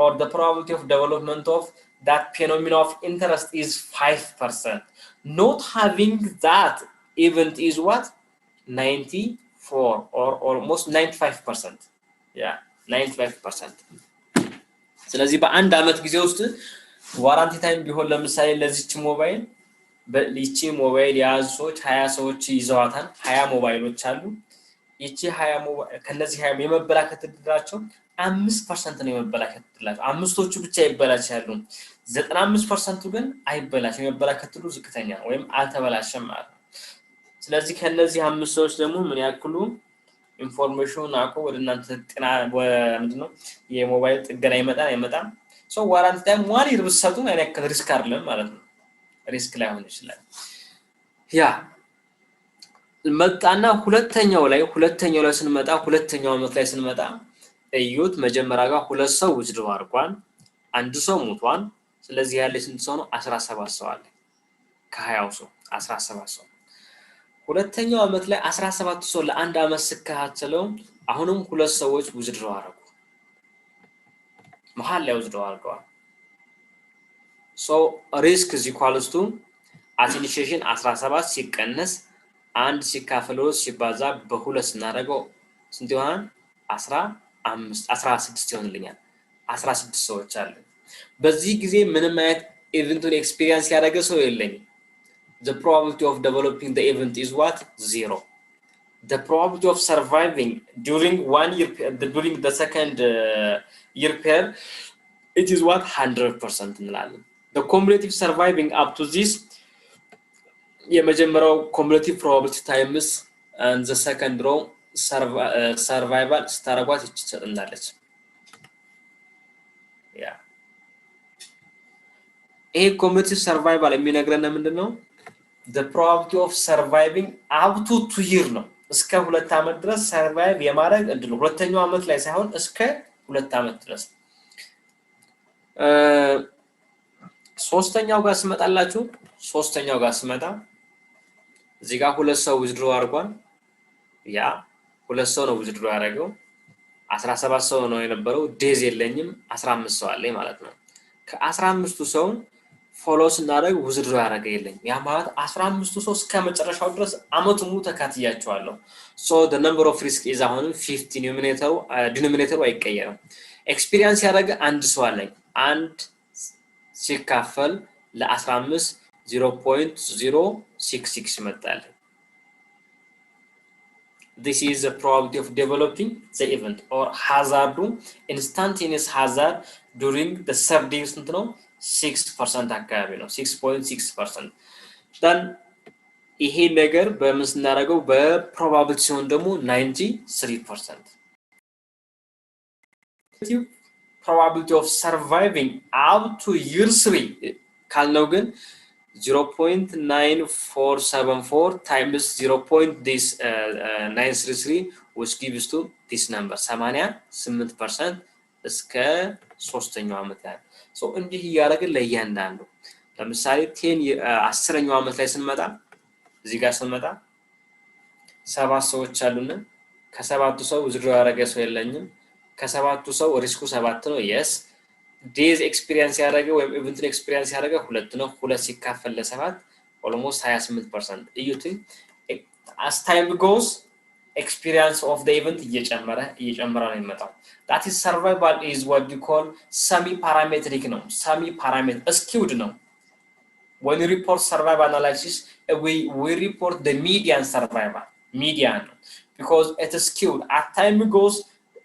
or the probability of development of that phenomenon of interest is 5% not having that event is what 94 or almost 95% yeah 95% ስለዚህ በአንድ አመት ጊዜ ውስጥ ዋራንቲ ታይም ቢሆን ለምሳሌ ለዚች ሞባይል በሊቺ ሞባይል ያዞች 20 ሰዎች ይዘዋታል 20 ሞባይሎች አሉ ይቺ 20 ሞባይል ከነዚህ 20 የመበላከት እድላቸው 5% ነው የመበላከት እድላቸው አምስቶቹ ብቻ ይበላሻሉ 95% ግን አይበላሽም የመበላከት እድሉ ዝቅተኛ ወይም አልተበላሸም ማለት ስለዚህ ከነዚህ 5 ሰዎች ደግሞ ምን ያክሉ ኢንፎርሜሽን አቆ ወደናንተ ጥና ምንድነው የሞባይል ጥገና ይመጣ so ዋራንቲ ታይም ዋን ይርብሰቱ እኔ ከሪስክ አይደለም ማለት ነው ሪስክ ላይ ሆነ ይችላል ያ መጣና ሁለተኛው ላይ ስንመጣ ሁለተኛው አመት ላይ ስንመጣ እዩት መጀመሪያ ጋር ሁለት ሰው ውዝድሮ አርቋን አንድ ሰው ሞቷን ስለዚህ ያለ ስንት ሰው ነው 17 ሰው አለ ከ20 ሰው 17 ሰው ሁለተኛው አመት ላይ 17 ሰው ለአንድ አመት ስካተለው አሁንም ሁለት ሰዎች ውዝድሮ አረጉ መሃል ላይ ውዝድሮ አርገዋል so risk is equals to at initiation 17 ሲቀነስ 1 ሲካፈል ሲባዛ በ2 ስናደርገው ስንት ይሆናል 16 ይሆንልኛል 16 ሰዎች አሉ በዚህ ጊዜ ምንም አይነት ኢቨንቱን ኤክስፒሪየንስ ያደረገ ሰው የለኝም the probability of developing the event is what 0 the probability of surviving during 1 year during the second year period it is what 100% እንላለን the cumulative surviving up to this የመጀመሪያው cumulative probability times and the second row survival ስታረጓት ይችላልች ያ ይሄ cumulative survival የሚነግረን ምንድነው the probability of surviving up to 2 year ነው እስከ 2 አመት ድረስ survive የማድረግ እድሉ ሁለተኛው አመት ላይ ሳይሆን እስከ 2 አመት ድረስ ሶስተኛው ጋር ስመጣላችሁ ሶስተኛው ጋር ስመጣ እዚህ ጋር ሁለት ሰው ውዝድሮ አርጓል ያ ሁለት ሰው ነው ውዝድሮ ያደረገው 17 ሰው ነው የነበረው ዴዝ የለኝም 15 ሰው አለኝ ማለት ነው ከ15ቱ ሰው ፎሎስ እናደርግ ውዝድሮ ያደረገ የለኝ ያ ማለት 15ቱ ሰው እስከ መጨረሻው ድረስ አመቱ ሙሉ ተካትያቸዋለሁ so the number of risk is አሁን 50 denominator አይቀየርም ኤክስፒሪየንስ ያደረገ አንድ ሰው አለኝ አንድ ሲካፈል ለ15 0.066 ይመጣል this is the probability of developing the event or hazard instantaneous hazard during the 3 days 6% አካባቢ ነው 6.6% then ይሄ ነገር በምስናረገው በፕሮባቢሊቲ ሲሆን ደግሞ 93% probability of surviving up to year 3 ካልነው ግን 0.9474 times 0.933 which gives to this number 88% እስከ ሶስተኛው አመት ላይ ሶ እንዲህ ያደረግን ለእያንዳንዱ ለምሳሌ 10ኛው አመት ላይ ስንመጣ እዚህ ጋር ስንመጣ 7 ሰዎች አሉና ከሰባቱ ሰው ዝግጁ ያደረገ ሰው የለኝም ከሰባቱ ሰው ሪስኩ 7 ነው yes days experience ያደረገ ወይም event experience ያደረገ 2 ነው 2 ሲካፈል ለ7 almost 28% እዩት as time goes experience of the event እየጨመረ ነው የሚመጣው that is survival is what we call semi parametric ነው semi parametric skewed ነው when we report survival analysis we report the median survival median because it is skewed as time goes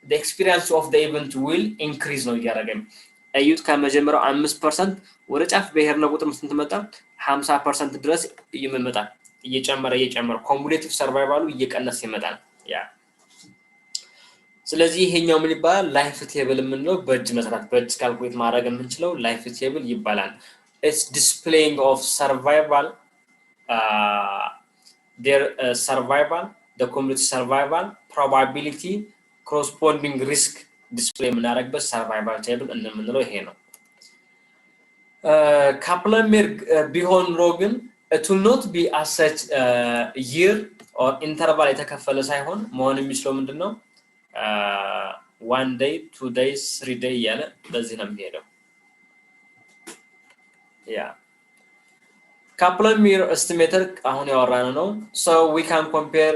the experience of the event will increase ነው ያደረገም አዩት ከመጀመሪያው 5% ወደ ጫፍ በሄርነ ቁጥር ስንት መጣ 50% ድረስ ይመጣል እየጨመረ ኮሙሌቲቭ ሰርቫይቫሉ እየቀነሰ ይመጣል ያ ስለዚህ ይሄኛው ምን ይባላል ላይፍ ቴብል ምንለው በእጅ መስራት በእጅ ካልኩሌት ማድረግ የምንችለው ላይፍ ቴብል ይባላል it's displaying of survival their survival the community survival probability corresponding risk display የምናደርግበት survival table እንደምንለው ይሄ ነው ካፕለሜር ቢሆን ሮግን it will not be as such year or interval የተከፈለ ሳይሆን መሆን የሚችለው ምንድነው 1 day 2 days 3 day ያለ በዚህ ነው የሚሄደው ያ ካፕለሜር estimator አሁን ያወራነው ነው so we can compare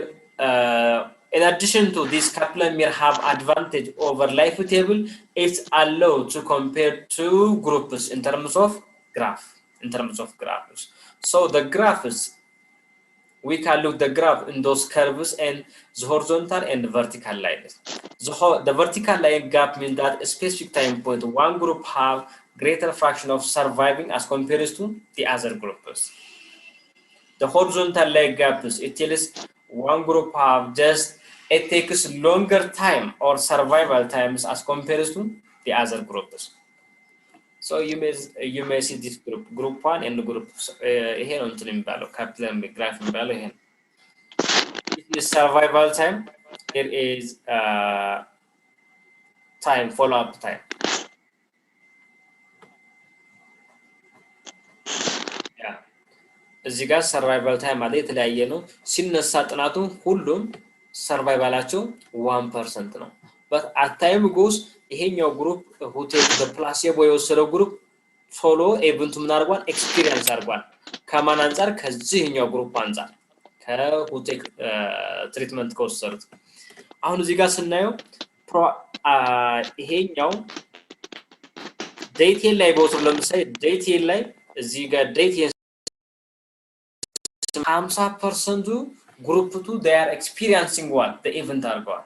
in addition to this Kaplan-Meier have advantage over life table it's allowed to compare two groups in terms of graphs so the graphs we can look the graph in those curves and the horizontal and vertical lines the vertical line gap means that a specific time point one group have greater fraction of surviving as compared to the other groups the horizontal line gaps it tells one group have just it takes longer time or survival times as compared to the other groups so you may see this group 1 and group ይሄ ነው እንትን የሚባለው ካፕላን ግራፍ የሚባለው ይሄ is survival time there is time follow up time እዚህ ጋር survival time ማለት የተለያየ ነው ሲነሳ ጥናቱ ሁሉም survivalአቸው 1% ነው but at time goes ይሄኛው ግሩፕ who take the placebo የወሰደው ግሩፕ ሶሎ ኤቨንቱ ምን አድርጓል ኤክስፒሪየንስ አድርጓል ከማን አንፃር ከዚህኛው ግሩፕ አንፃር ከwho take ትሪትመንት ከወሰዱት አሁን እዚህ ጋር ስናየው ይሄኛው ዴት ላይ ቦታው ለምሳሌ ዴት ላይ እዚህ ጋር ዴት 50% group 2 they are experiencing what the event አድርገዋል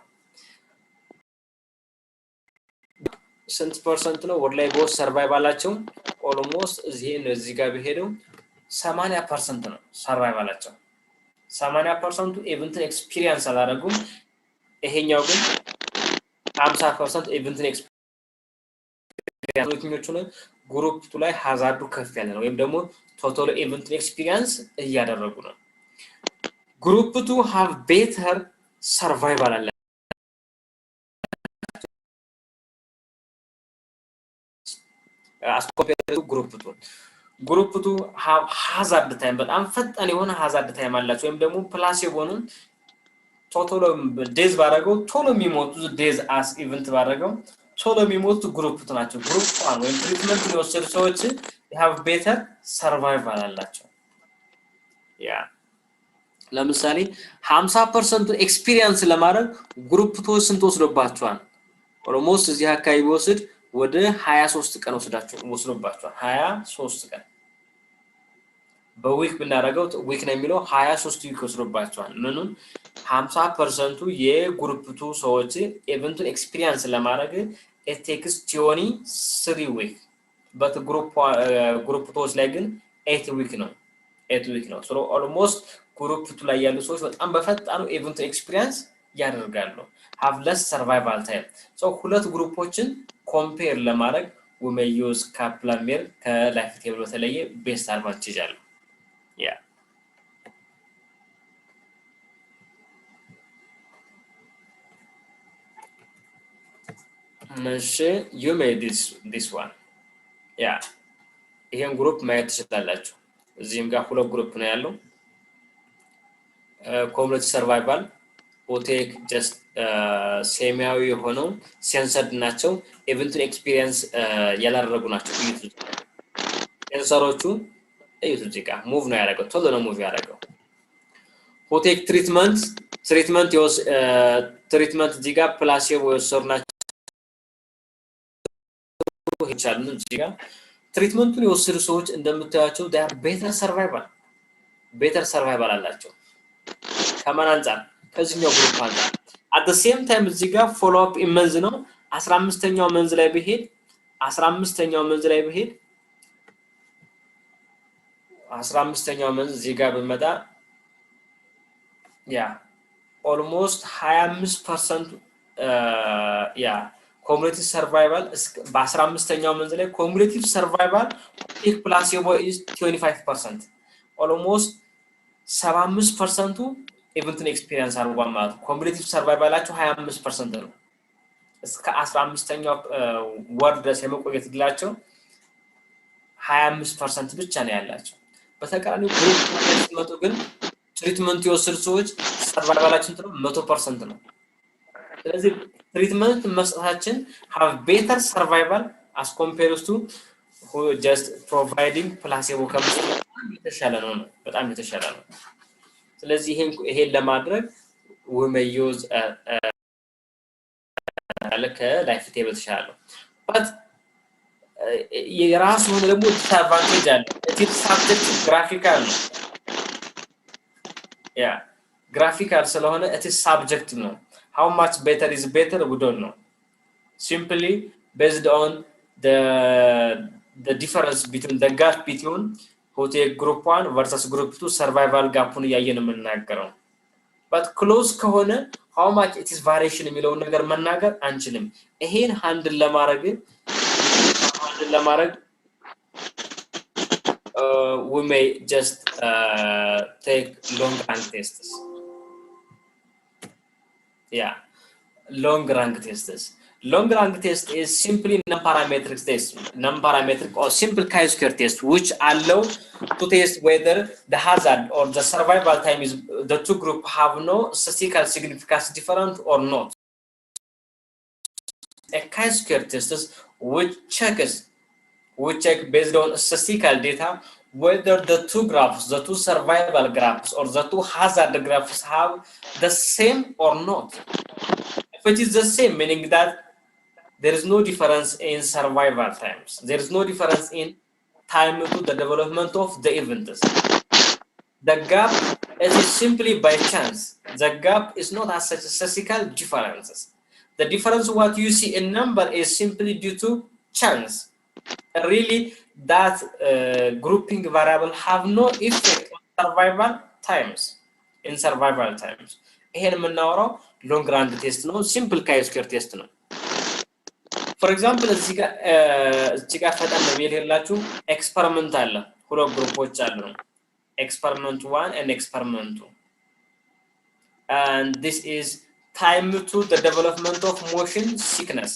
ስንት ፐርሰንት ነው ወደ ላይ ቦስ ሰርቫይቫላቸው almost እዚህ ጋር ቢሄደው 80% ነው ሰርቫይቫላቸው 80% ኢቨንትን ኤክስፒሪየንስ አላደረጉም ይሄኛው ግን 50% ኢቨንትን ኤክስፒሪየንስ ነው ግሩፕ 2 ላይ ሃዛርዱ ከፍ ያለ ነው ወይም ደግሞ ቶታል ኢቨንትን ኤክስፒሪየንስ እያደረጉ ነው ግሩፕ 2 have better survival as compared to group 2 have hazard time በጣም ፈጣን የሆነ hazard time አላቸው ወይም ደግሞ ፕላሲቦ ነው ቶታል ዴዝ ባረገው ቶሎ የሚሞቱ ዴዝ as event ባረገው ቶሎ የሚሞቱ ግሩፕ 2 ናቸው ግሩፕ 1 ወይም ትሪትመንት የወሰዱ ሰዎች they have better survival አላቸው ያ ለምሳሌ 50% ኤክስፒሪየንስ ለማድረግ ግሩፕ 2 ስንት ወስዶባቸዋል almost እዚህ አካባቢ ወስድ ወደ 23 ቀን ወስዶባቸዋል 23 ቀን በዊክ ብናረጋው ዊክ ነው የሚለው 23 ዊክ ወስዶባቸዋል ምኑን 50% የግሩፕ 2 ሰዎች ኢቨንቱን ኤክስፒሪየንስ ለማድረግ it takes 23 week but group 2 ላይ ግን 8 week ነው 8 week ነው so almost group 2 ላይ ያሉ ሰዎች በጣም በፈጣኑ event experience ያደርጋሉ have less survival time so ሁለት ግሩፖችን compare ለማድረግ we may use Kaplan-Meier ከላይፍ ቴብል በተለየ best advantage አለው yeah you made this one yeah ይሄን ግሩፕ ማየት ትችላላችሁ እዚህም ጋር ሁለት ግሩፕ ነው ያለው community survival ኦቴክ just ሴሚያዊ ሆነው ሴንሰርድ ናቸው ኢቨንት ኤክስፒሪየንስ ያላደረጉ ናቸው ሴንሰሮቹ እዩት እዚህ ጋር ሙቭ ነው ያደረገው ቶሎ ነው ሙቭ ያደረገው ኦቴክ ትሪትመንት እዚህ ጋር ፕላሲቦ የወሰዱ ናቸው ይቻላል እዚህ ጋር ትሪትመንቱን የወሰዱ ሰዎች እንደምታያቸው they are better survival አላቸው ከማን አንፃር ከዚህኛው ግሩፕ አንፃር at the same time እዚህ ጋር ፎሎ አፕ ኢመንዝ ነው 15ኛው መንዝ ላይ በሄድ 15ኛው መንዝ እዚህ ጋር በመጣ ያ almost 25% cumulative survival በ15ኛው መንዝ ላይ cumulative survival if placebo is 25% almost 75% event experience አርጓል ማለት cumulative survival አቸው 25% ነው እስከ 15ኛው ወር ድረስ የመቆየት እድላቸው 25% ብቻ ነው ያላቸው በተቃራኒው ግሩፕ ሲመጡ ግን ትሪትመንት የወሰዱ ሰዎች ሰርቫይቫላችን 100% ነው ስለዚህ ትሪትመንት መስጠታችን have better survival as compared to who just providing placebo ከመስጠት የተሻለ ነው በጣም የተሻለ ነው ስለዚህ ይሄን ለማድረግ we may use ላይፍ ቴብል ተሻለው but የራሱ ሆነ ደግሞ disadvantage አለ it subject graphical ነው graphical ስለሆነ it is subjective ነው how much better is better we don't know simply based on the difference between the gap between who take group 1 versus group 2 survival gapun ያየን የምናገረው but close ከሆነ how much it is variation የሚለው ነገር መናገር አንችልም ይሄን ሃንድል ለማድረግ we may just take long run tests long run test is simply non-parametric or simple chi-square test which allow to test whether the hazard or the survival time is the two group have no statistical significance different or not a chi-square test which check based on statistical data whether the two graphs the two survival graphs or the two hazard graphs have the same or not if it is the same meaning that there is no difference in survival times there is no difference in time to the development of the events the gap is simply by chance the gap is not as such statistical differences the difference what you see in number is simply due to chance really that grouping variable have no effect on survival times ይሄን የምናወራው long run test ነው simple chi-square test ነው for example እዚህ ጋር ፈጣን ነው ይላችሁ ኤክስፐሪመንት አለ ሁለት ግሩፖች አሉ experiment 1 and experiment 2 and this is time to the development of motion sickness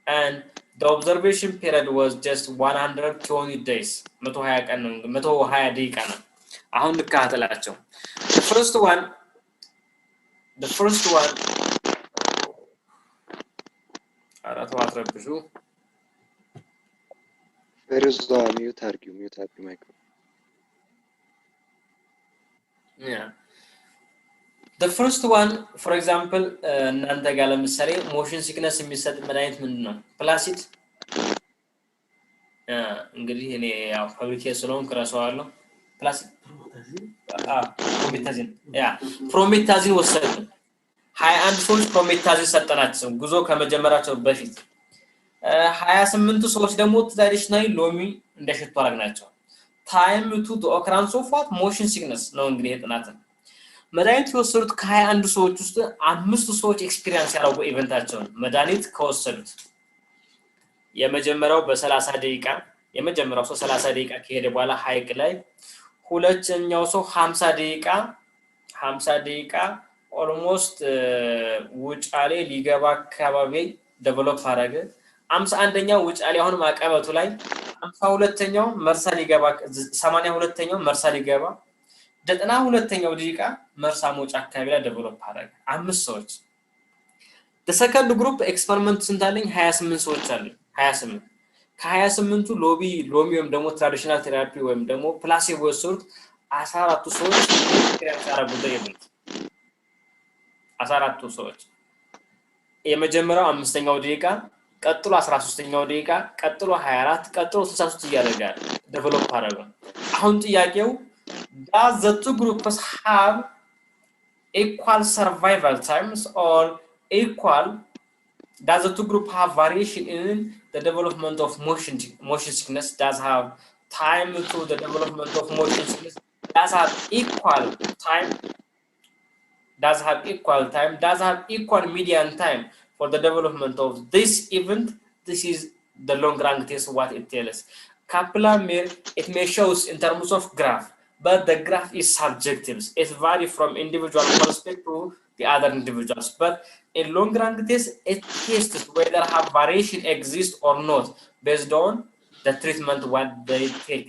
and the observation period was just 120 days 120 ደቂቃ ነው አሁን ልካተላቸው the first one አራቱ አትረብሹ Feruzza mute argue micro the first one for example እናንተ ጋር ለምሳሌ motion sickness የሚሰጥ መድኃኒት ምንድነው ፕላሲድ እንግዲህ እኔ ያው ፋብሪኬ ስለሆንኩ እረሳዋለሁ ፕላሲድ ፕሮሜታዚን ፕሮሜታዚን ወሰዱ 21 ሰዎች ፕሮሜታዚስ ሰጠናቸው ጉዞ ከመጀመራቸው በፊት 28 ሰዎች ደግሞ ትራዲሽናሊ ሎሚ እንደሸጡ አረግናቸው ታይም ቱ ዘ ኦክራንስ ኦፍ ዋት ሞሽን ሲክነስ ነው እንግዲህ ጥናት መድኃኒት የወሰዱት ከ21 ሰዎች ውስጥ 5 ሰዎች ኤክስፒሪየንስ ያደረጉ ኢቨንታቸውን መድኃኒት ከወሰዱት የመጀመሪያው በ30 ደቂቃ የመጀመሪያው ሰው 30 ደቂቃ ከሄደ በኋላ ሃይክ ላይ ሁለተኛው ሰው 50 ደቂቃ ኦልሞስት ውጫሌ ሊገባ አካባቢ ዴቨሎፕ አረገ 51ኛው ውጫሌ አሁን ማቀበቱ ላይ 52ኛው መርሳ ሊገባ 82ኛው መርሳ ሊገባ 92ኛው ደቂቃ መርሳ ሞጫ አካባቢ ላይ ዴቨሎፕ አረገ 5 ሰዎች the second group experiment ስንታለኝ 28 ሰዎች አሉ 28 ከ28ቱ ሎሚዮም ደግሞ ትራዲሽናል ቴራፒ ወይም ደግሞ ፕላሲቦ ወሰዱት 14 ሰዎች ኤክስፒሪየንስ ያደረጉ ደይብት 14 ሰዎች የመጀመሪያው 5ኛው ደቂቃ ቀጥሎ 13ኛው ደቂቃ ቀጥሎ 24 ቀጥሎ 63 እያደረጋል ዴቨሎፕ አረገ አሁን ጥያቄው does the two groups have equal survival times or equal does the two groups have variation in the development of motion sickness does have time to the development of motion sickness does have equal time does have equal median time for the development of this event this is the long run test what it tells Kaplan it may shows in terms of graph but the graph is subjective it varies from individual perspective to the other individuals but in long run test it tests whether have variation exists or not based on the treatment what they take